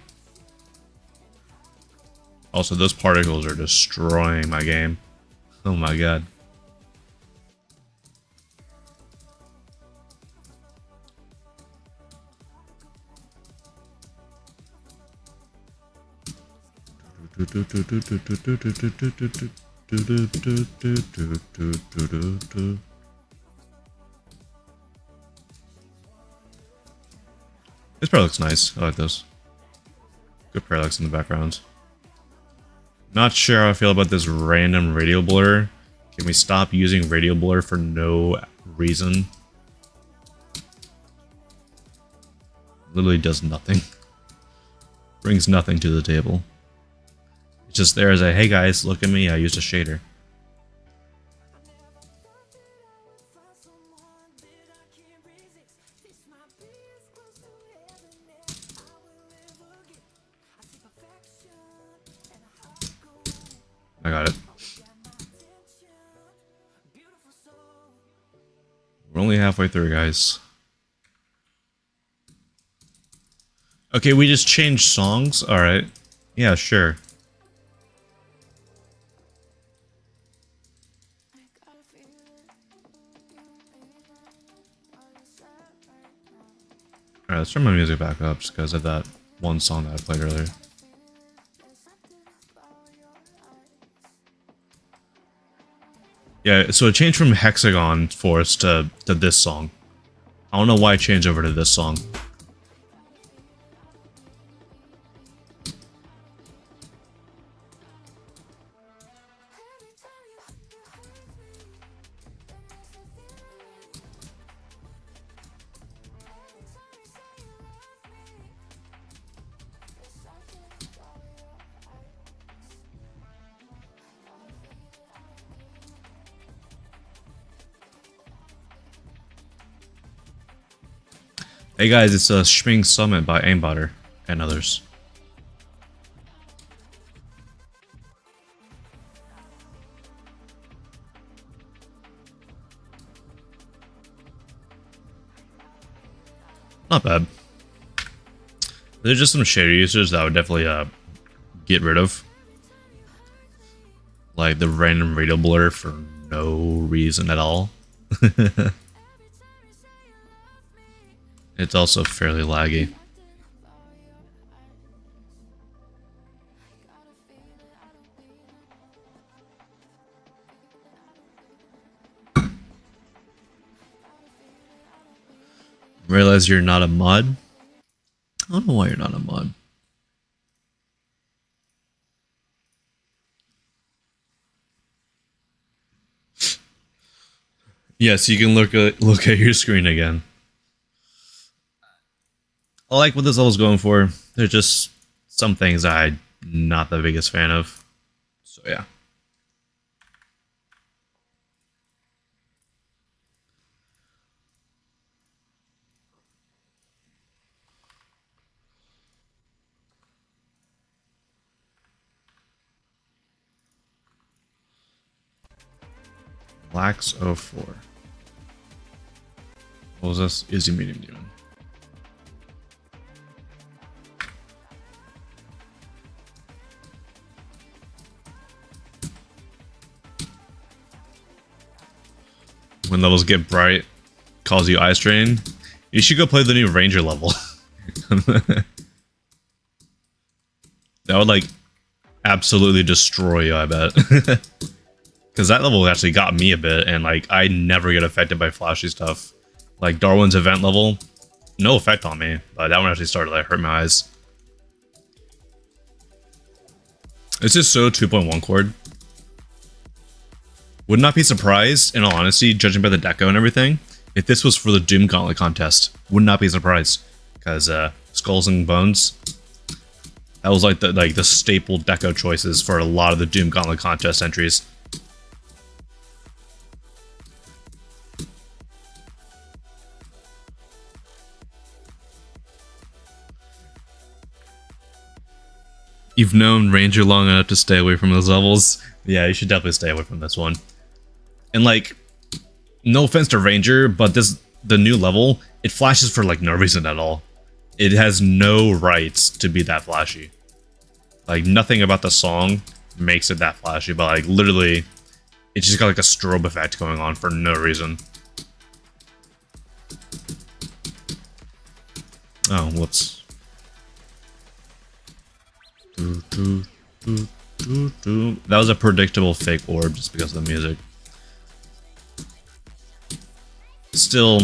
Also, those particles are destroying my game. Oh my god. This probably looks nice. I like this. Good parallax in the background. Not sure how I feel about this random radial blur. Can we stop using radial blur for no reason? Literally does nothing. Brings nothing to the table. It's just there as a, hey guys, look at me, I used a shader. I got it. We're only halfway through, guys. Okay, we just changed songs? Alright. Yeah, sure. Alright, let's turn my music back up just because of that one song that I played earlier. Yeah, so it changed from Hexagon Force to this song. I don't know why it changed over to this song. Hey guys, it's a Schming Summit by Aimbotter and others. Not bad. There's just some shader users that I would definitely get rid of. Like the random radio blur for no reason at all. It's also fairly laggy. Realize you're not a mod? I don't know why you're not a mod. Yes, you can look at your screen again. I like what this level's going for. There's just some things I'm not the biggest fan of. So yeah. Lax 04. What was this? Easy medium demon. When levels get bright, calls you eye strain. You should go play the new Ranger level. That would like absolutely destroy you, I bet. Because that level actually got me a bit, and like I never get affected by flashy stuff. Like Darwin's event level, no effect on me, but that one actually started to like, hurt my eyes. It's just so 2.1 chord. Would not be surprised, in all honesty, judging by the deco and everything, if this was for the Doom Gauntlet contest. Would not be surprised, because Skulls and Bones, that was like the staple deco choices for a lot of the Doom Gauntlet contest entries. You've known Ranger long enough to stay away from those levels. Yeah, you should definitely stay away from this one. And like, no offense to Ranger, but the new level, it flashes for like no reason at all. It has no rights to be that flashy. Like nothing about the song makes it that flashy, but like literally, it's just got like a strobe effect going on for no reason. Oh, whoops. That was a predictable fake orb just because of the music. Still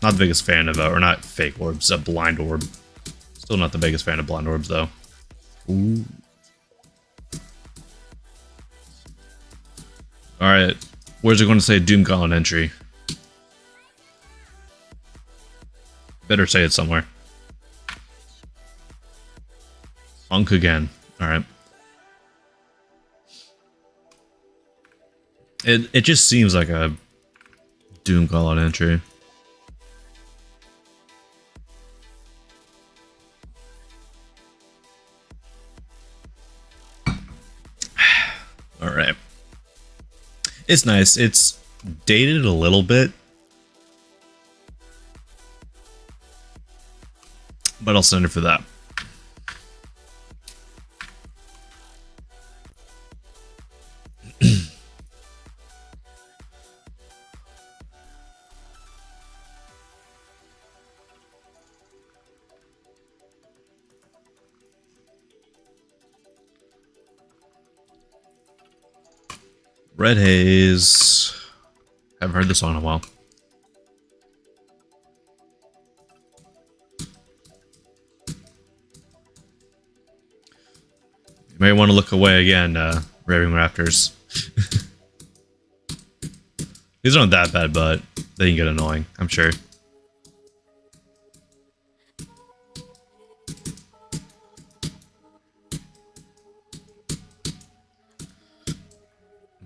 not the biggest fan of or not fake orbs, a blind orb. Still not the biggest fan of blind orbs though. Ooh. Alright, where's it going to say Doom Gauntlet entry? Better say it somewhere. Unk again. Alright. It just seems like a Doom Gauntlet entry. Alright. It's nice. It's dated a little bit. But I'll send it for that. Red Haze. Haven't heard this song in a while. You may want to look away again, Raving Raptors. These aren't that bad, but they can get annoying, I'm sure.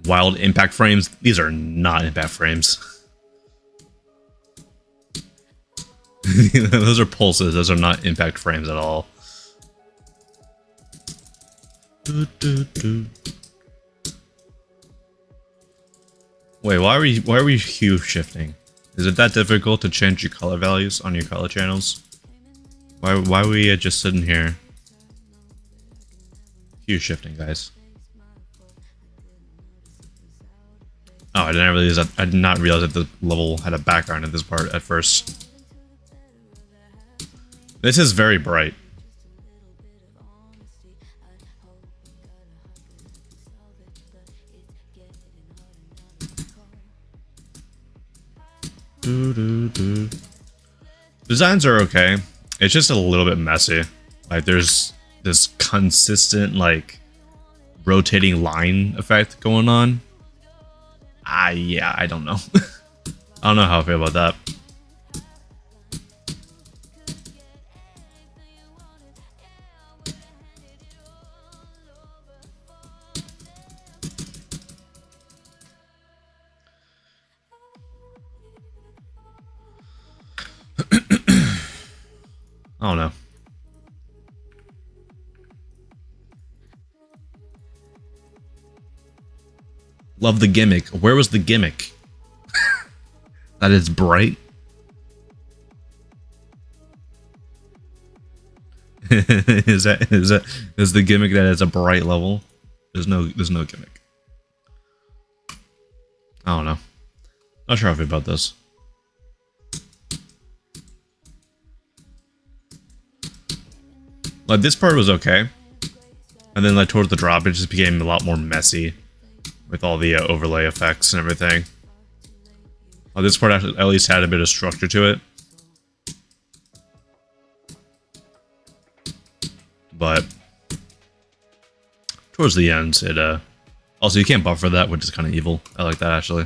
Wild impact frames. These are not impact frames. Those are pulses. Those are not impact frames at all. Wait, why are we hue shifting? Is it that difficult to change your color values on your color channels? Why are we just sitting here hue shifting, guys? Oh, I didn't realize that. I did not realize that the level had a background in this part at first. This is very bright. Designs are okay. It's just a little bit messy. Like there's this consistent like rotating line effect going on. Yeah, I don't know. I don't know how I feel about that. I don't know. Love the gimmick. Where was the gimmick? That it's bright. is the gimmick that it's a bright level? There's no gimmick. I don't know. Not sure how I feel about this. Like this part was okay, and then like towards the drop, it just became a lot more messy with all the overlay effects and everything. This part actually at least had a bit of structure to it, but towards the end, it also you can't buffer that, which is kind of evil. I like that actually.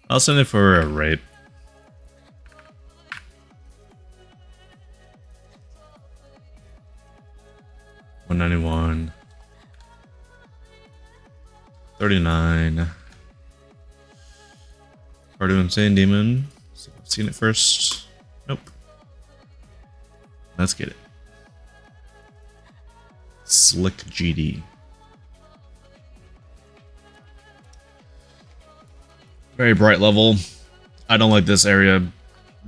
I'll send it for a rate. $191, $39. Cardio Insane Demon. Seen it first. Nope. Let's get it. Slick GD. Very bright level. I don't like this area.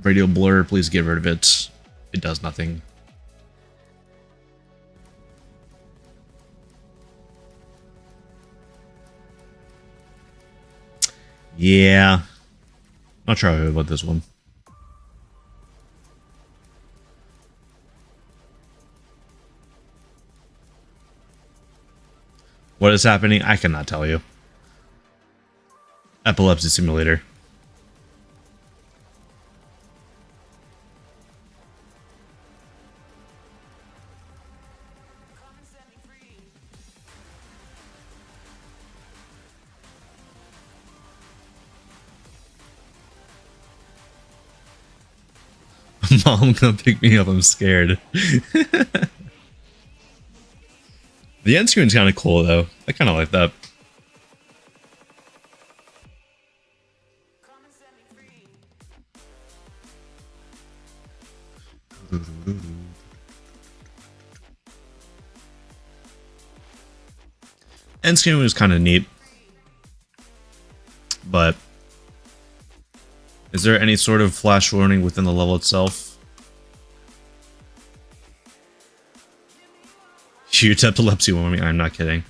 Radio blur, please get rid of it. It does nothing. Yeah. Not sure how I feel about this one. What is happening? I cannot tell you. Epilepsy Simulator. Mom, come pick me up. I'm scared. The end screen's kind of cool, though. I kind of like that. End screen was kind of neat, but is there any sort of flash warning within the level itself? Huge epilepsy warning. I'm not kidding.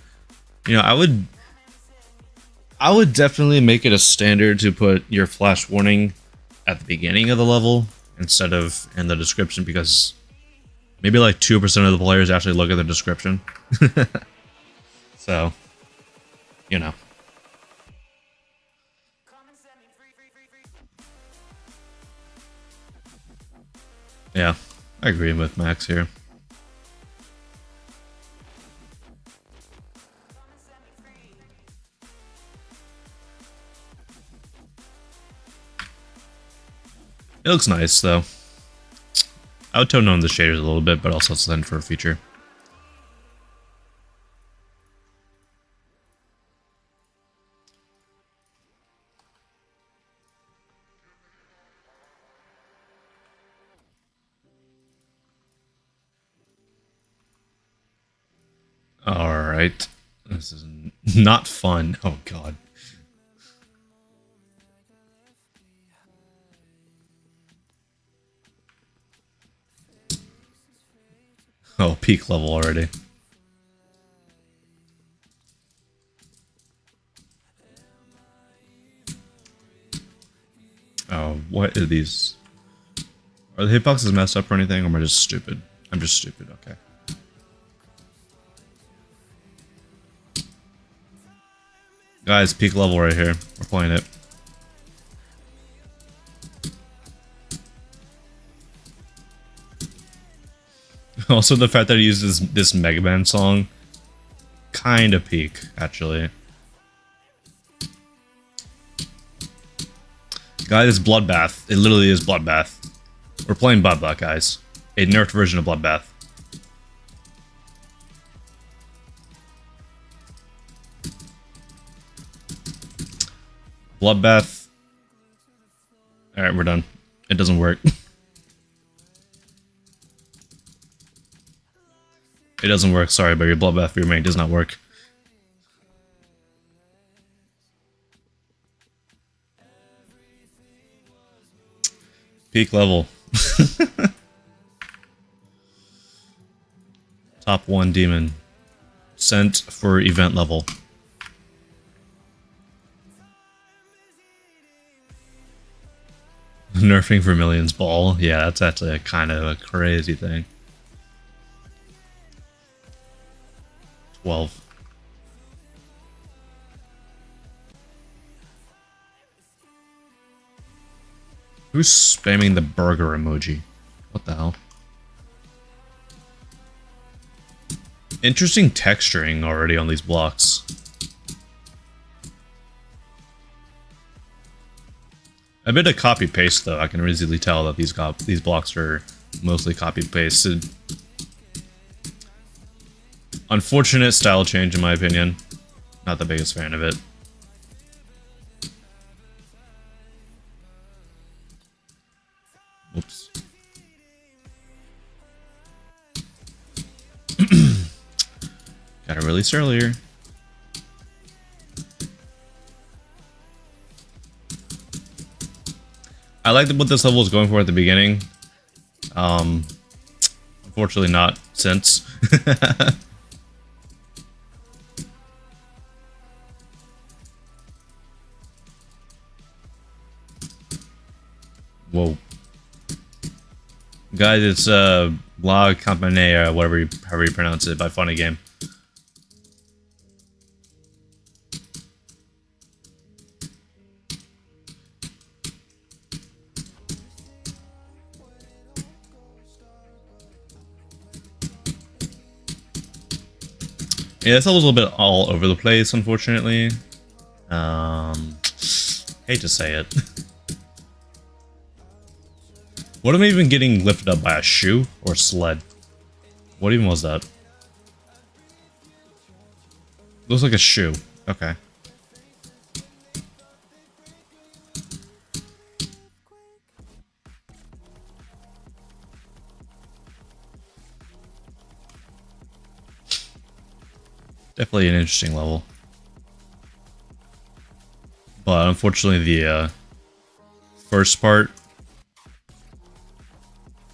You know, I would definitely make it a standard to put your flash warning at the beginning of the level instead of in the description, because maybe like 2% of the players actually look at the description. So, you know. Yeah, I agree with Max here. It looks nice, though. I would tone down the shaders a little bit, but also send for a feature. Alright. This is not fun. Oh god. Oh, peak level already. Oh, what are these? Are the hitboxes messed up or anything, or am I just stupid? I'm just stupid, okay. Guys, peak level right here. We're playing it. Also, the fact that he uses this Mega Man song, kind of peak, actually. Guys, it's Bloodbath. It literally is Bloodbath. We're playing Bloodbath, guys. A nerfed version of Bloodbath. Bloodbath. Alright, we're done. It doesn't work. It doesn't work, sorry, but your Bloodbath for your main does not work. Peak level. Top 1 demon. Sent for event level. Nerfing Vermilion's ball. Yeah, that's actually a kind of a crazy thing. 12. Who's spamming the burger emoji? What the hell? Interesting texturing already on these blocks. A bit of copy paste though. I can easily tell that these blocks are mostly copy pasted. Unfortunate style change in my opinion. Not the biggest fan of it. Oops. Gotta release earlier. I like what this level is going for at the beginning. Unfortunately not since. Whoa. Guys, it's La Campanea, however you pronounce it, by Funny Game. Yeah, this level's a little bit all over the place, unfortunately. Hate to say it. What am I even getting lifted up by, a shoe or sled? What even was that? Looks like a shoe. Okay. Definitely an interesting level. But unfortunately the first part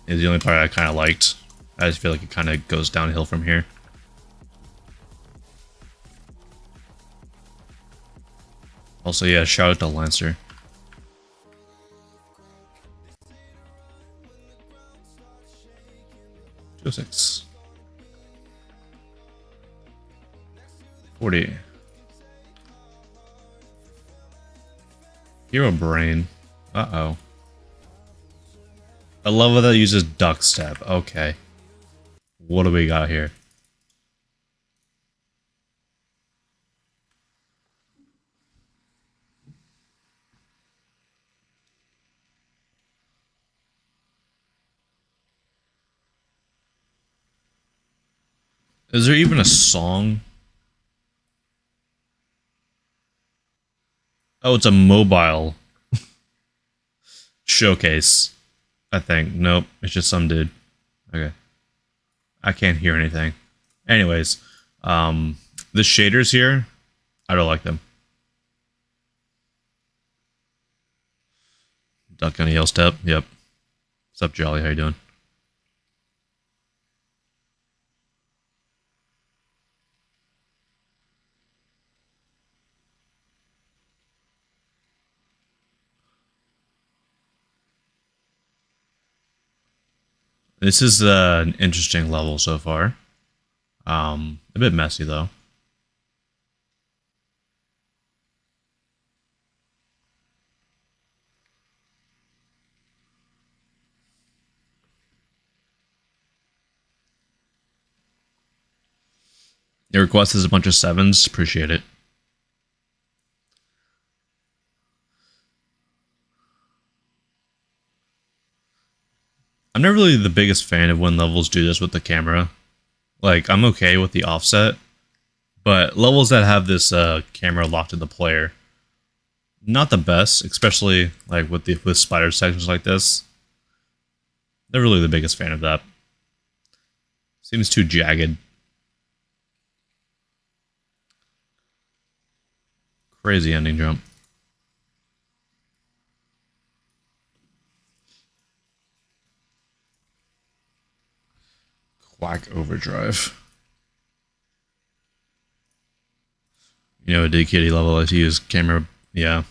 is the only part I kind of liked. I just feel like it kind of goes downhill from here. Also, yeah, shout out to Lancer. Go 6. 40. Hero Brain. Uh-oh. I love that it uses duck step. Okay. What do we got here? Is there even a song? Oh, it's a mobile showcase. I think. Nope, it's just some dude. Okay. I can't hear anything. Anyways, The shaders here, I don't like them. Duck on a heel step. Yep. What's up, Jolly? How you doing? This is an interesting level so far. A bit messy though. Your request is a bunch of 7s. Appreciate it. I'm not really the biggest fan of when levels do this with the camera. Like, I'm okay with the offset, but levels that have this camera locked to the player, not the best, especially like with spider sections like this. Not really the biggest fan of that. Seems too jagged. Crazy ending jump. Quack overdrive. You know, a DKD level I use camera. Yeah.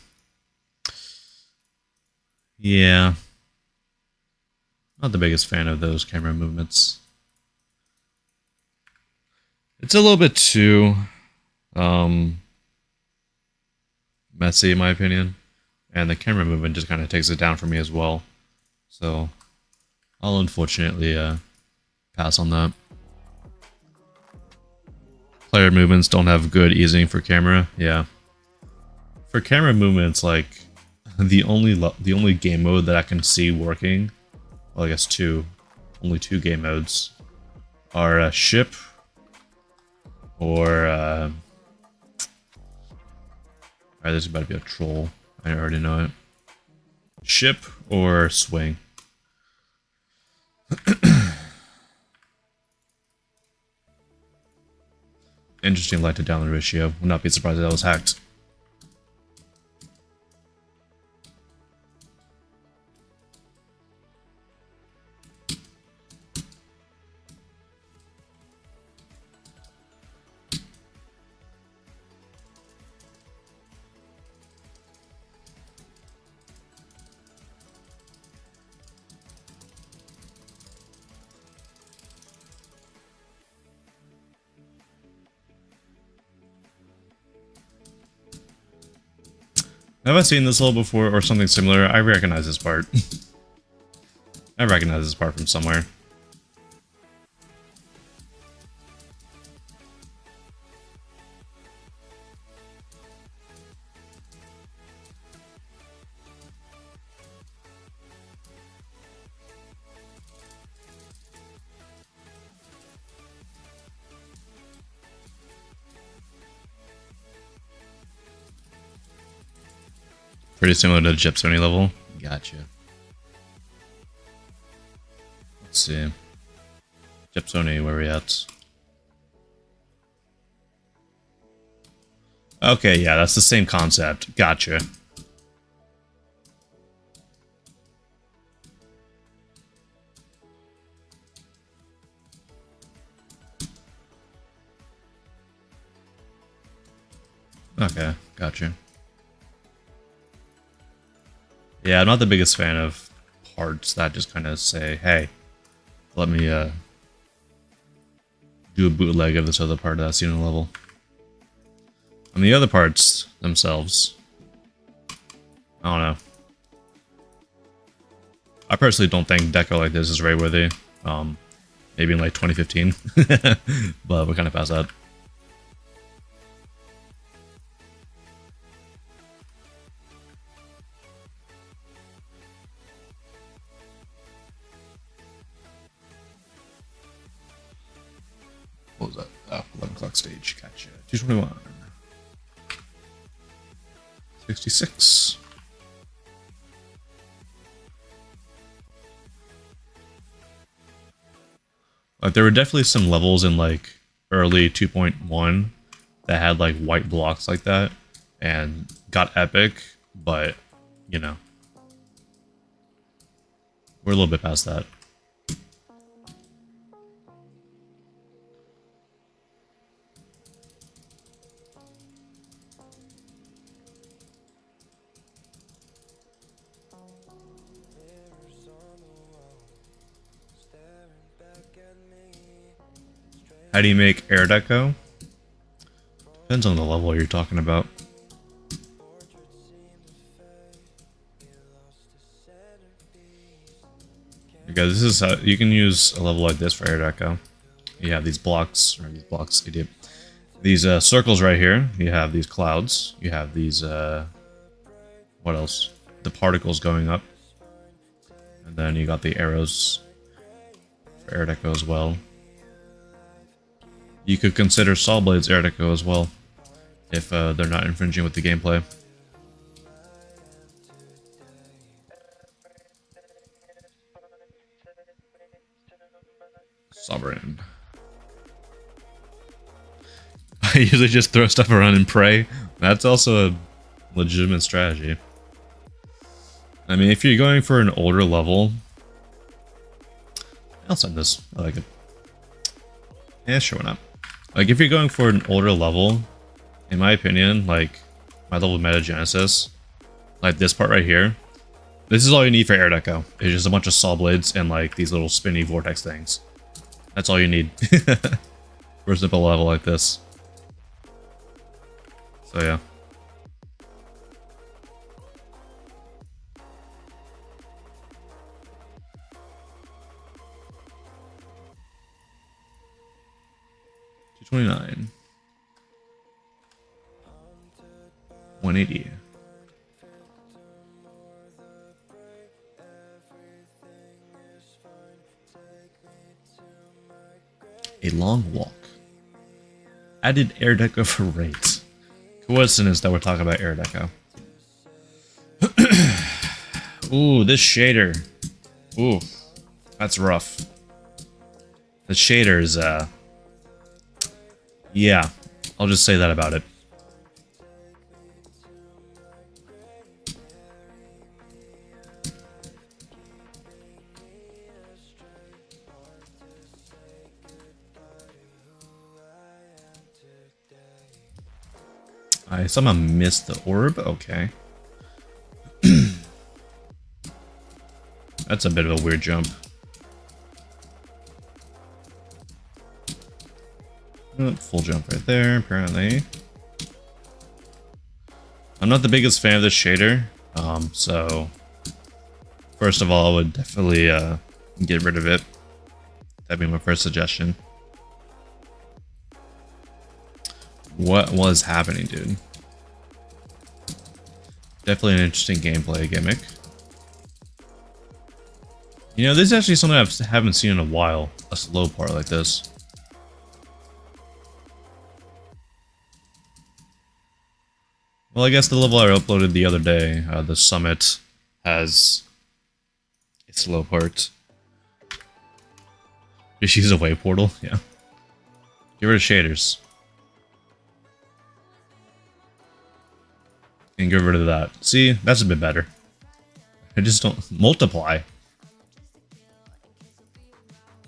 Yeah. Not the biggest fan of those camera movements. It's a little bit too messy in my opinion. And the camera movement just kind of takes it down for me as well. So I'll unfortunately pass on that. Player movements don't have good easing for camera. Yeah. For camera movements, like the only game mode that I can see working, well, I guess only two game modes are ship or alright, there's about to be a troll. I already know it. Ship or swing. Interesting light to download ratio. Would not be surprised if that was hacked. Have I seen this level before or something similar? I recognize this part. I recognize this part from somewhere. Pretty similar to the Gypsony level. Gotcha. Let's see. Gypsony, where are we at? Okay, yeah, that's the same concept. Gotcha. Okay, gotcha. Yeah, I'm not the biggest fan of parts that just kind of say, hey, let me do a bootleg of this other part that I've seen in the level. And the other parts themselves, I don't know. I personally don't think deco like this is raid-worthy. Maybe in like 2015, but we're kind of past that. What was that? Oh, 11 o'clock stage. Gotcha. 221. 66. Like, there were definitely some levels in, like, early 2.1 that had like white blocks like that and got epic, but you know, we're a little bit past that. How do you make air deco? Depends on the level you're talking about. Because this is how you can use a level like this for air deco. You have these blocks, idiot. These circles right here. You have these clouds. You have these what else? The particles going up. And then you got the arrows for air deco as well. You could consider saw blades air deco as well, if they're not infringing with the gameplay. Sovereign. I usually just throw stuff around and pray. That's also a legitimate strategy. I mean, if you're going for an older level, I'll send this. I like it. Yeah, sure, why not? Like, if you're going for an older level, in my opinion, like, my level of Metagenesis, like this part right here, this is all you need for air deco. It's just a bunch of saw blades and, like, these little spinny vortex things. That's all you need for a simple level like this. So, yeah. $229. 180. A long walk. Added air deco for rates. Coincidence that we're talking about air deco. Ooh, this shader. Ooh, that's rough. The shader's, yeah, I'll just say that about it. I somehow missed the orb. Okay. That's a bit of a weird jump. Oh, full jump right there, apparently. I'm not the biggest fan of this shader, so first of all, I would definitely get rid of it. That'd be my first suggestion. What was happening, dude? Definitely an interesting gameplay gimmick. You know, this is actually something I haven't seen in a while. A slow part like this. Well, I guess the level I uploaded the other day, the summit, has a slow part. Just use a wave portal? Yeah. Get rid of shaders. And get rid of that. See, that's a bit better. I just don't... Multiply.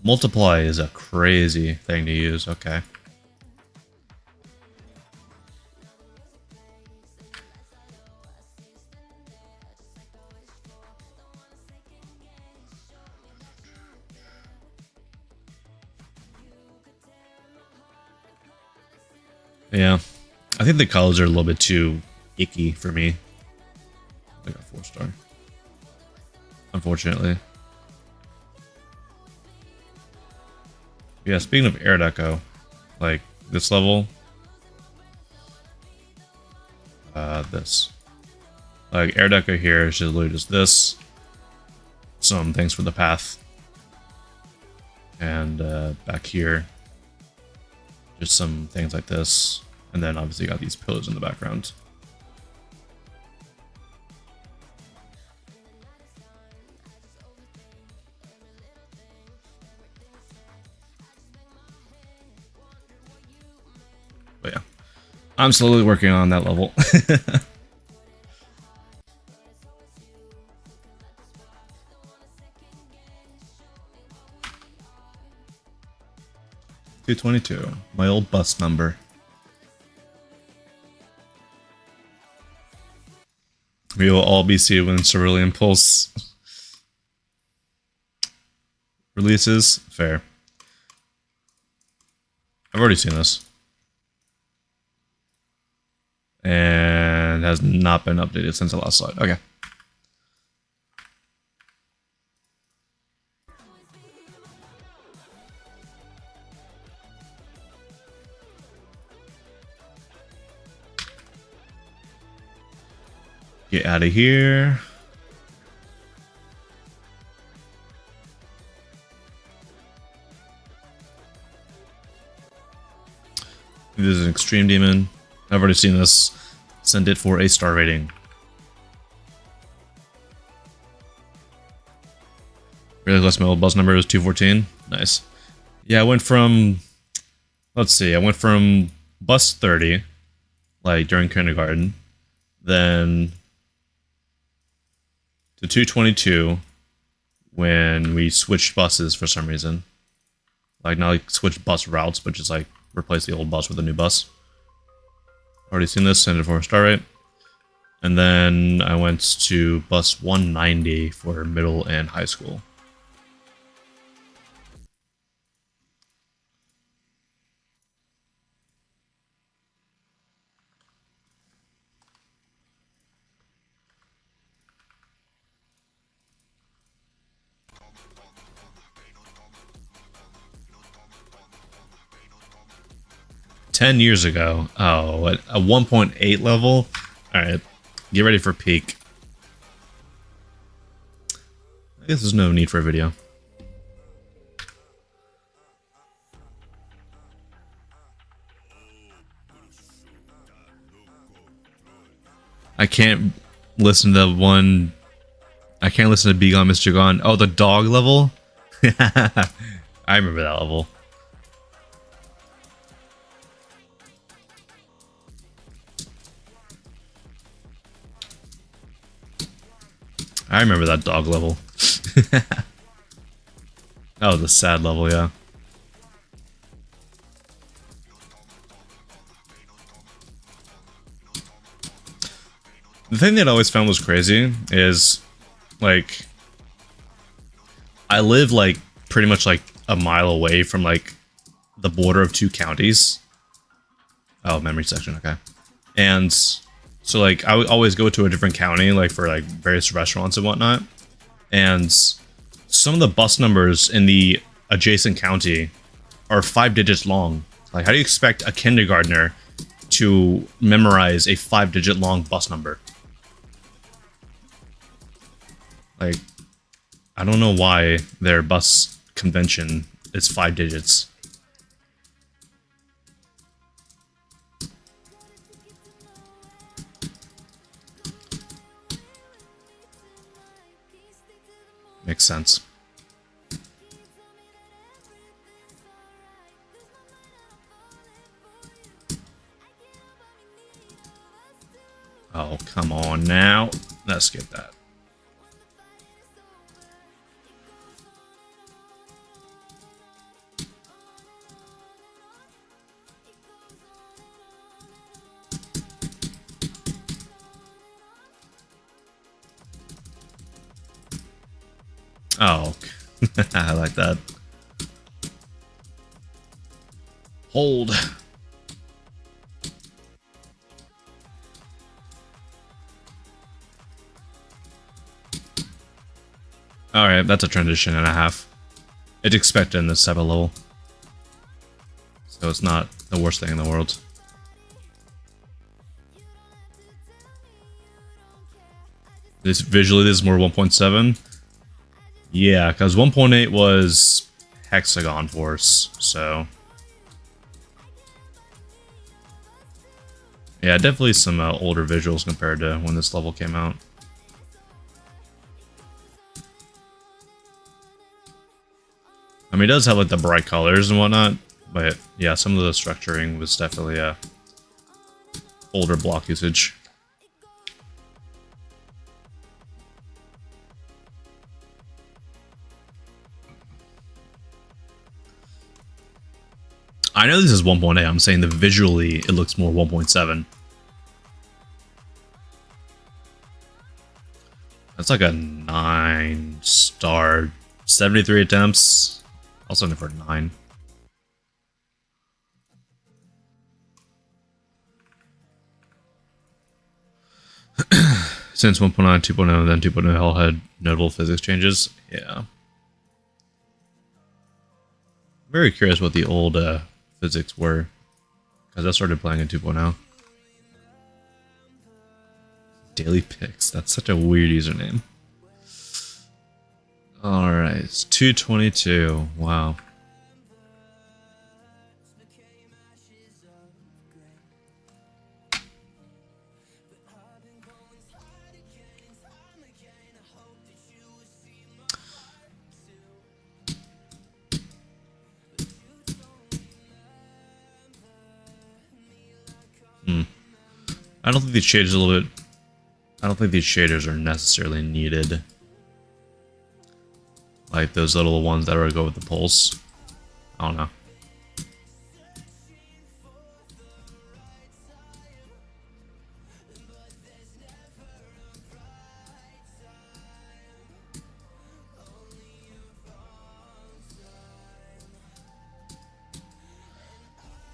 Multiply is a crazy thing to use. Okay. Yeah. I think the colors are a little bit too icky for me. I got 4-star. Unfortunately. Yeah, speaking of air deco, like this level, this. Like air deco here is just literally just this. Some things for the path. And back here, just some things like this. And then obviously you got these pillars in the background. But yeah. I'm slowly working on that level. 222, my old bus number. We will all be seated when Cerulean Pulse releases. Fair. I've already seen this. And has not been updated since the last slide. Okay. Get out of here. This is an extreme demon. I've already seen this. Send it for a star rating. Really close. My old bus number is 214. Nice. Yeah, I went from, let's see, I went from bus 30, like during kindergarten, then to 222 when we switched buses for some reason. Like, not like switched bus routes, but just like replace the old bus with a new bus. Already seen this, send it for a star rate. And then I went to bus 190 for middle and high school. $10 years ago. Oh, at a 1.8 level? Alright, get ready for peak. I guess there's no need for a video. I can't listen to one... I can't listen to Be Gone, Mr. Gone. Oh, the dog level? I remember that level. I remember that dog level. That was a sad level, yeah. The thing that I always found was crazy is, like, I live, like, pretty much, like, a mile away from, like, the border of 2 counties. Oh, memory section, okay. And so, like, I would always go to a different county, like, for, like, various restaurants and whatnot. And some of the bus numbers in the adjacent county are 5 digits long. Like, how do you expect a kindergartner to memorize a 5-digit long bus number? Like, I don't know why their bus convention is 5 digits. Makes sense. Oh, come on now. Let's skip that. Oh, I like that. Hold. Alright, that's a transition and a half. It's expected in this type of level. So it's not the worst thing in the world. This visually, this is more 1.7. Yeah, because 1.8 was hexagon force, so... Yeah, definitely some older visuals compared to when this level came out. I mean, it does have, like, the bright colors and whatnot, but yeah, some of the structuring was definitely, older block usage. I know this is 1.8. I'm saying that visually it looks more 1.7. That's like a 9-star, 73 attempts. Also for 9. Since 1.9, 2.0, then 2.0 all had notable physics changes. Yeah. Very curious what the old physics were, because I started playing in 2.0. Daily Picks. That's such a weird username. Alright, it's 222. Wow. I don't think these shaders are a little bit. I don't think these shaders are necessarily needed. Like those little ones that are go with the pulse. I don't know.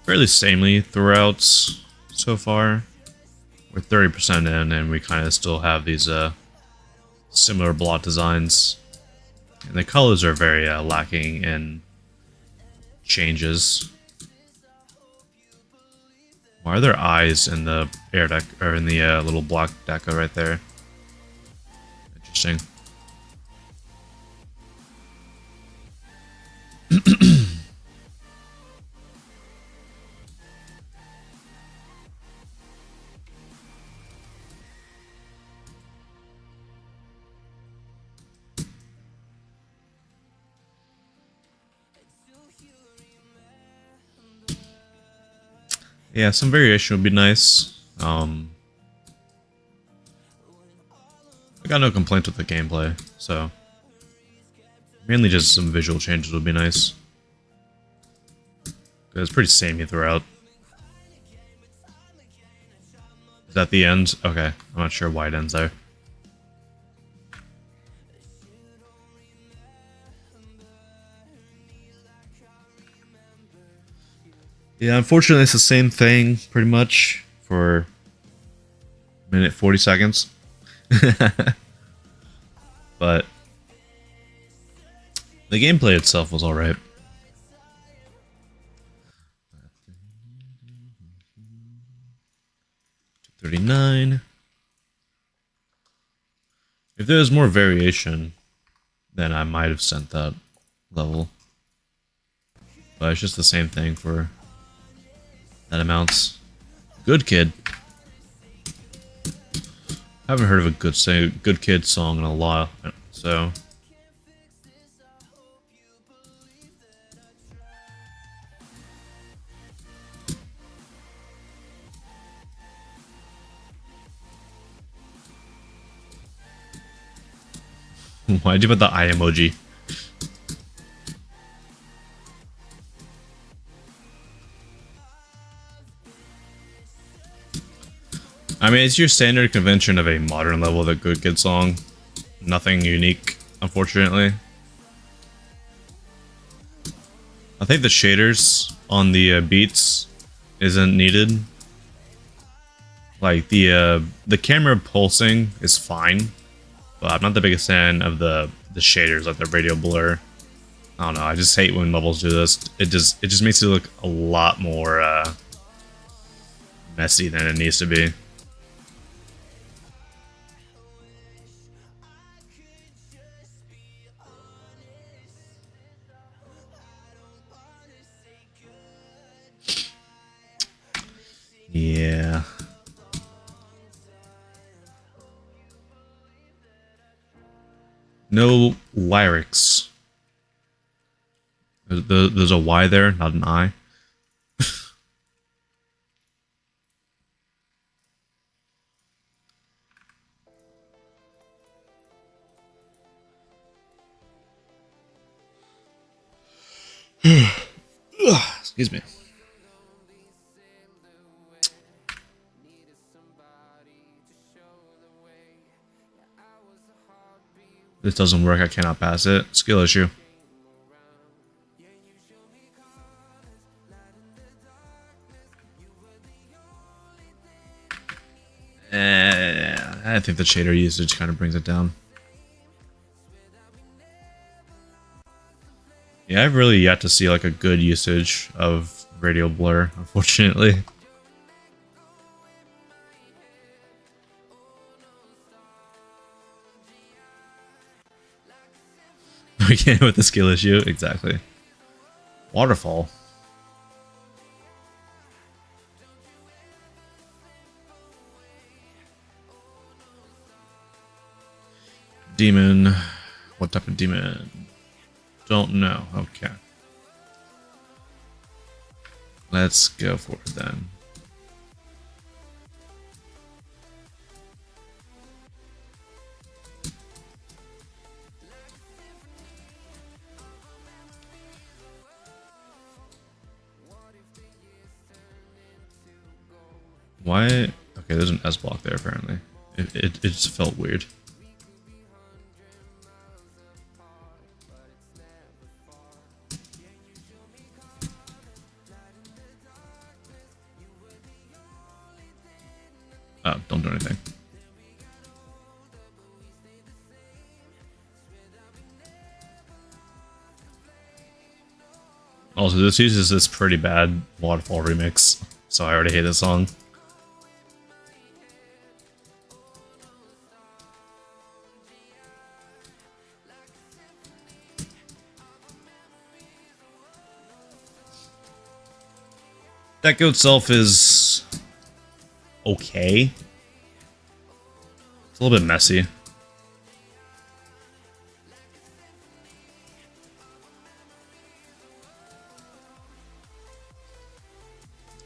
Fairly samely throughout so far. We're 30% in, and we kind of still have these similar blot designs. And the colors are very lacking in changes. Why are there eyes in the air deck, or in the little block deco right there? Interesting. Yeah, some variation would be nice. I got no complaints with the gameplay, so mainly just some visual changes would be nice. It's pretty samey throughout. Is that the end? Okay, I'm not sure why it ends there. Yeah, unfortunately, it's the same thing pretty much for a minute 40 seconds. But the gameplay itself was alright. 239. If there was more variation, then I might have sent that level. But it's just the same thing for that amounts. Good Kid. I haven't heard of a Good Kid song in a while, so. Why'd you put the eye emoji? I mean, it's your standard convention of a modern level of a Good Kid song. Nothing unique, unfortunately. I think the shaders on the beats isn't needed. Like, the camera pulsing is fine, but I'm not the biggest fan of the shaders, like the radio blur. I don't know, I just hate when levels do this. It just makes it look a lot more messy than it needs to be. Yeah. No lyrics. There's a Y there, not an I. Excuse me. This doesn't work. I cannot pass it. Skill issue. I think the shader usage kind of brings it down. Yeah, I've really yet to see like a good usage of radial blur, unfortunately. Again, with the skill issue, exactly. Waterfall. Demon. What type of demon? Don't know. Okay. Let's go for it then. Why? Okay, there's an S block there apparently. It just felt weird. Oh, don't do anything. Also, this uses this pretty bad waterfall remix, so I already hate this song. That go itself is okay. It's a little bit messy.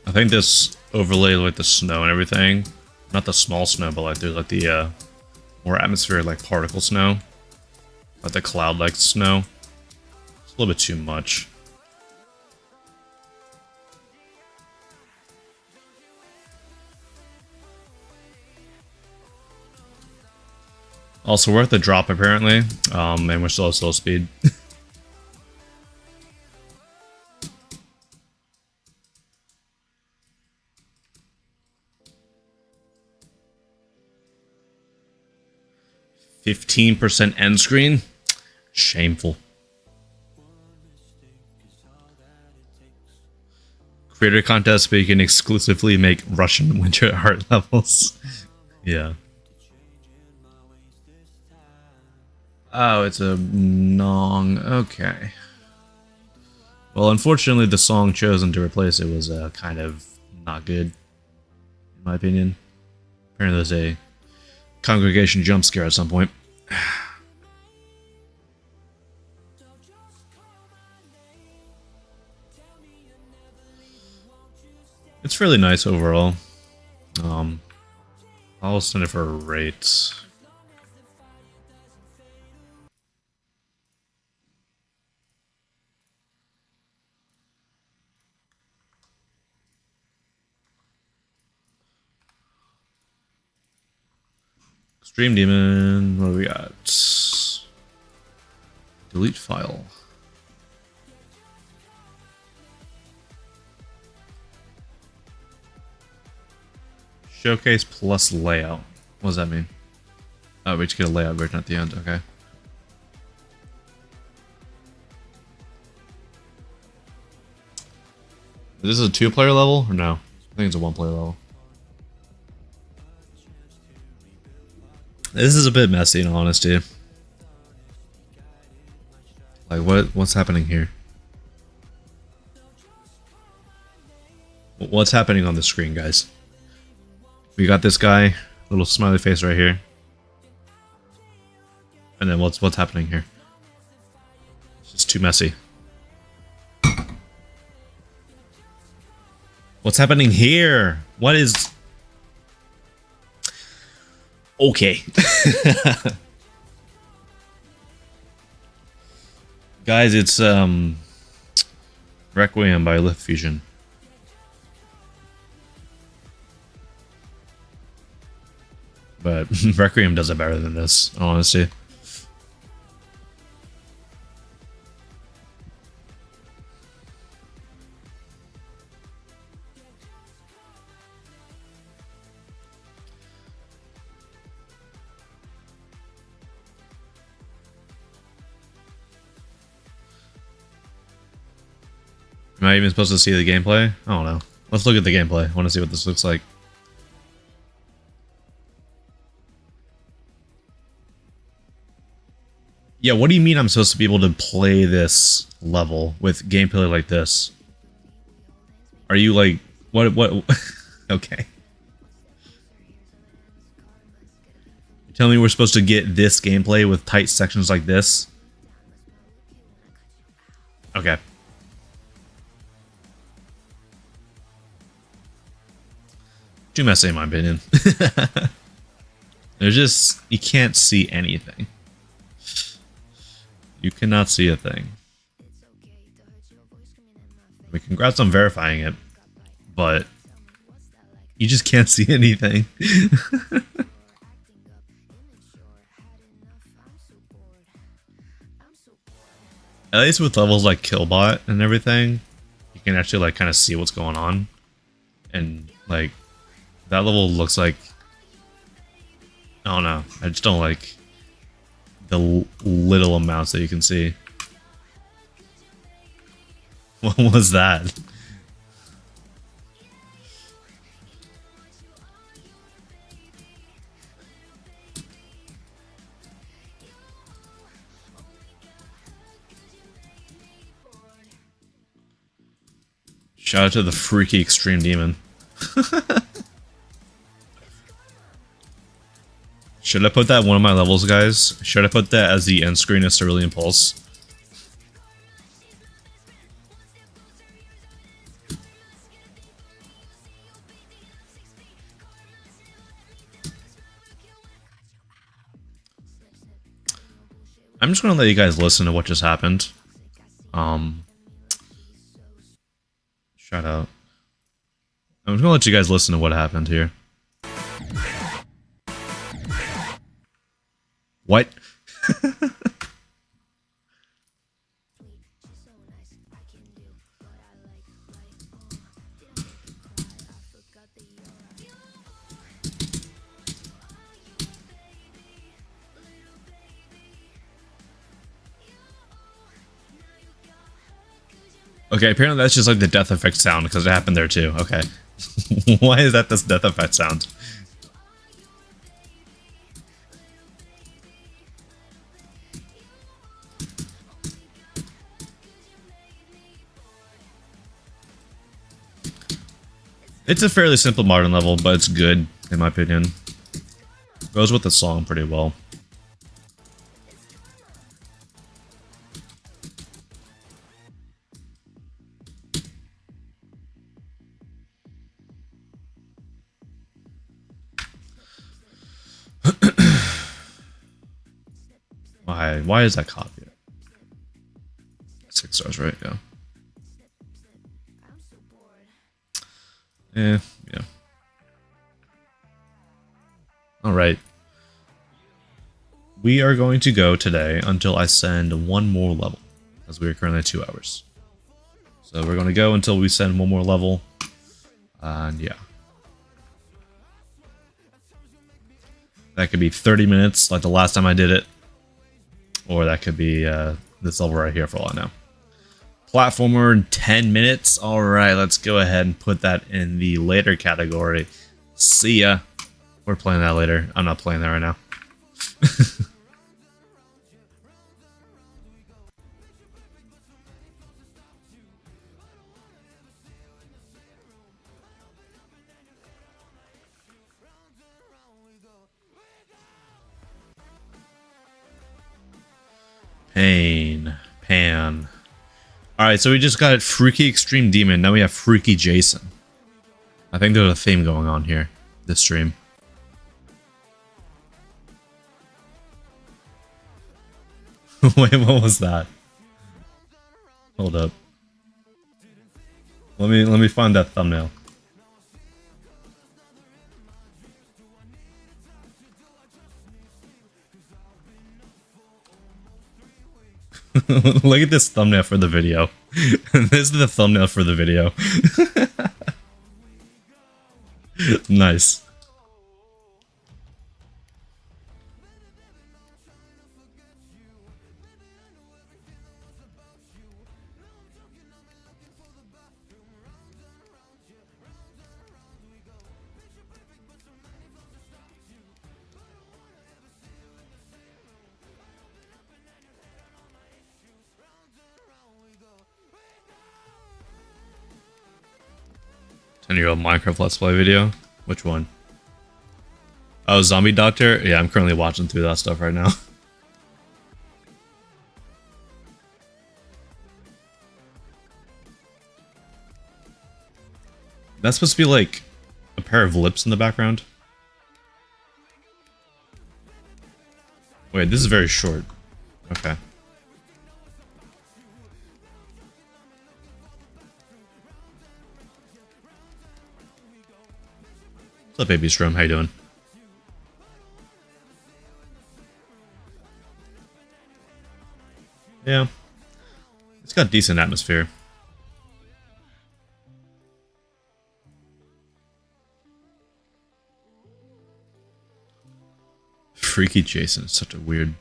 I think this overlay with the snow and everything, not the small snow, but like there's like the more atmospheric like particle snow, like the cloud like snow. It's a little bit too much. Also worth the drop apparently, and we're still at slow speed. 15% end screen? Shameful. Creator contest, but you can exclusively make Russian winter art levels. Yeah. Oh, it's a nong. Okay. Well, unfortunately, the song chosen to replace it was kind of not good, in my opinion. Apparently, there's a congregation jump scare at some point. It's really nice overall. I'll send it for a rate. Extreme Demon, what do we got? Delete file. Showcase plus layout. What does that mean? Oh, we just get a layout version at the end, okay. Is this a 2-player level or no? I think it's a 1-player level. This is a bit messy in all honesty. Like what's happening here? What's happening on the screen, guys? We got this guy, little smiley face right here. And then what's happening here? It's just too messy. What's happening here? What is... Okay. Guys, it's Requiem by Lift Fusion. But Requiem does it better than this, in honesty. Am I even supposed to see the gameplay? I don't know. Let's look at the gameplay. I want to see what this looks like. Yeah, what do you mean I'm supposed to be able to play this level with gameplay like this? Are you like... What? Okay. You're telling me we're supposed to get this gameplay with tight sections like this? Okay. Too messy in my opinion. There's just... You can't see anything. You cannot see a thing. I mean, congrats on verifying it, but you just can't see anything. At least with levels like Killbot and everything, you can actually like kind of see what's going on. And like that level looks like, I don't know, I just don't like the little amounts that you can see. What was that? Shout out to the freaky extreme demon. Should I put that one of my levels, guys? Should I put that as the end screen of Cerulean Pulse? I'm just gonna let you guys listen to what just happened. Shout out. I'm just gonna let you guys listen to what happened here. What? Okay, apparently that's just like the death effect sound because it happened there too. Okay. Why is that this death effect sound? It's a fairly simple modern level, but it's good, in my opinion. Goes with the song pretty well. Why is that copied? 6 stars, right? Yeah. Yeah. Alright. We are going to go today until I send one more level, as we are currently at 2 hours. So we're going to go until we send one more level, and yeah. That could be 30 minutes, like the last time I did it, or that could be this level right here for all I know. Platformer in 10 minutes. Alright, let's go ahead and put that in the later category. See ya. We're playing that later. I'm not playing that right now. Pan. Alright, so we just got Freaky Extreme Demon, now we have Freaky Jason. I think there's a theme going on here, this stream. Wait, what was that? Hold up. Let me find that thumbnail. Look at this thumbnail for the video. This is the thumbnail for the video. Nice. Ten-year-old Minecraft Let's Play video? Which one? Oh, Zombie Doctor? Yeah, I'm currently watching through that stuff right now. That's supposed to be like a pair of lips in the background. Wait, this is very short. Okay. What's up, baby Strom? How you doing? Yeah. It's got decent atmosphere. Freaky Jason is such a weird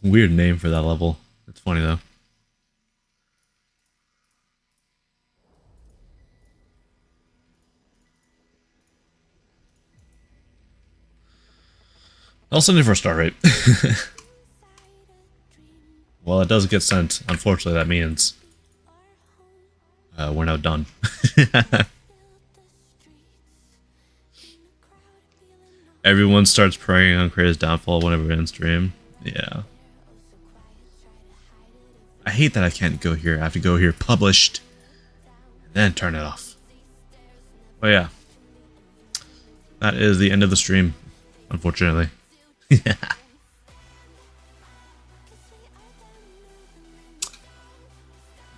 name for that level. It's funny though. I'll send it for a star rate. Well, it does get sent. Unfortunately, that means we're now done. Everyone starts praying on Kratos' downfall whenever we end stream. Yeah. I hate that I can't go here. I have to go here, published, and then turn it off. But yeah. That is the end of the stream, unfortunately. Yeah.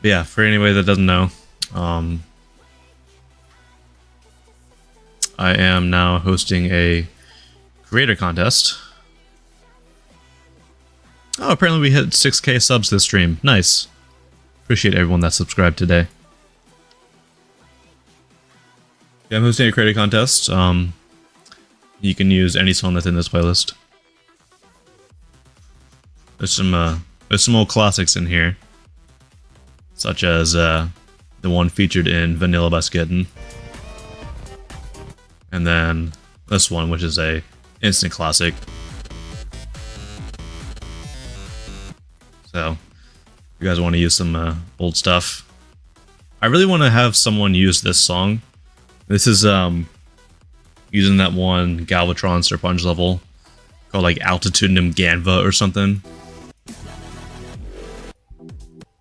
But yeah, for anybody that doesn't know, I am now hosting a creator contest. Oh, apparently we hit 6K subs this stream. Nice. Appreciate everyone that subscribed today. Yeah, I'm hosting a creator contest. You can use any song that's in this playlist. There's some old classics in here, such as the one featured in Vanilla by Skitten, and then this one, which is a instant classic. So, if you guys want to use some old stuff, I really want to have someone use this song. This is using that one Galvatron Serpunge level called like Altitudinum Ganva or something.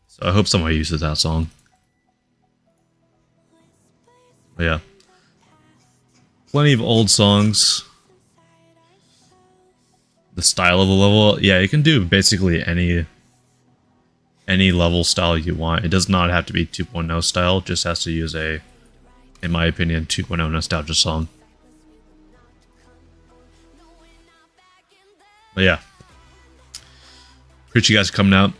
So I hope someone uses that song. But yeah. Plenty of old songs. The style of the level, yeah, you can do basically any level style you want. It does not have to be 2.0 style, it just has to use a, in my opinion, 2.0 nostalgia song. But yeah. Appreciate you guys coming out.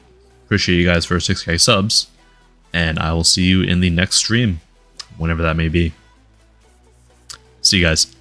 Appreciate you guys for 6K subs. And I will see you in the next stream, whenever that may be. See you guys.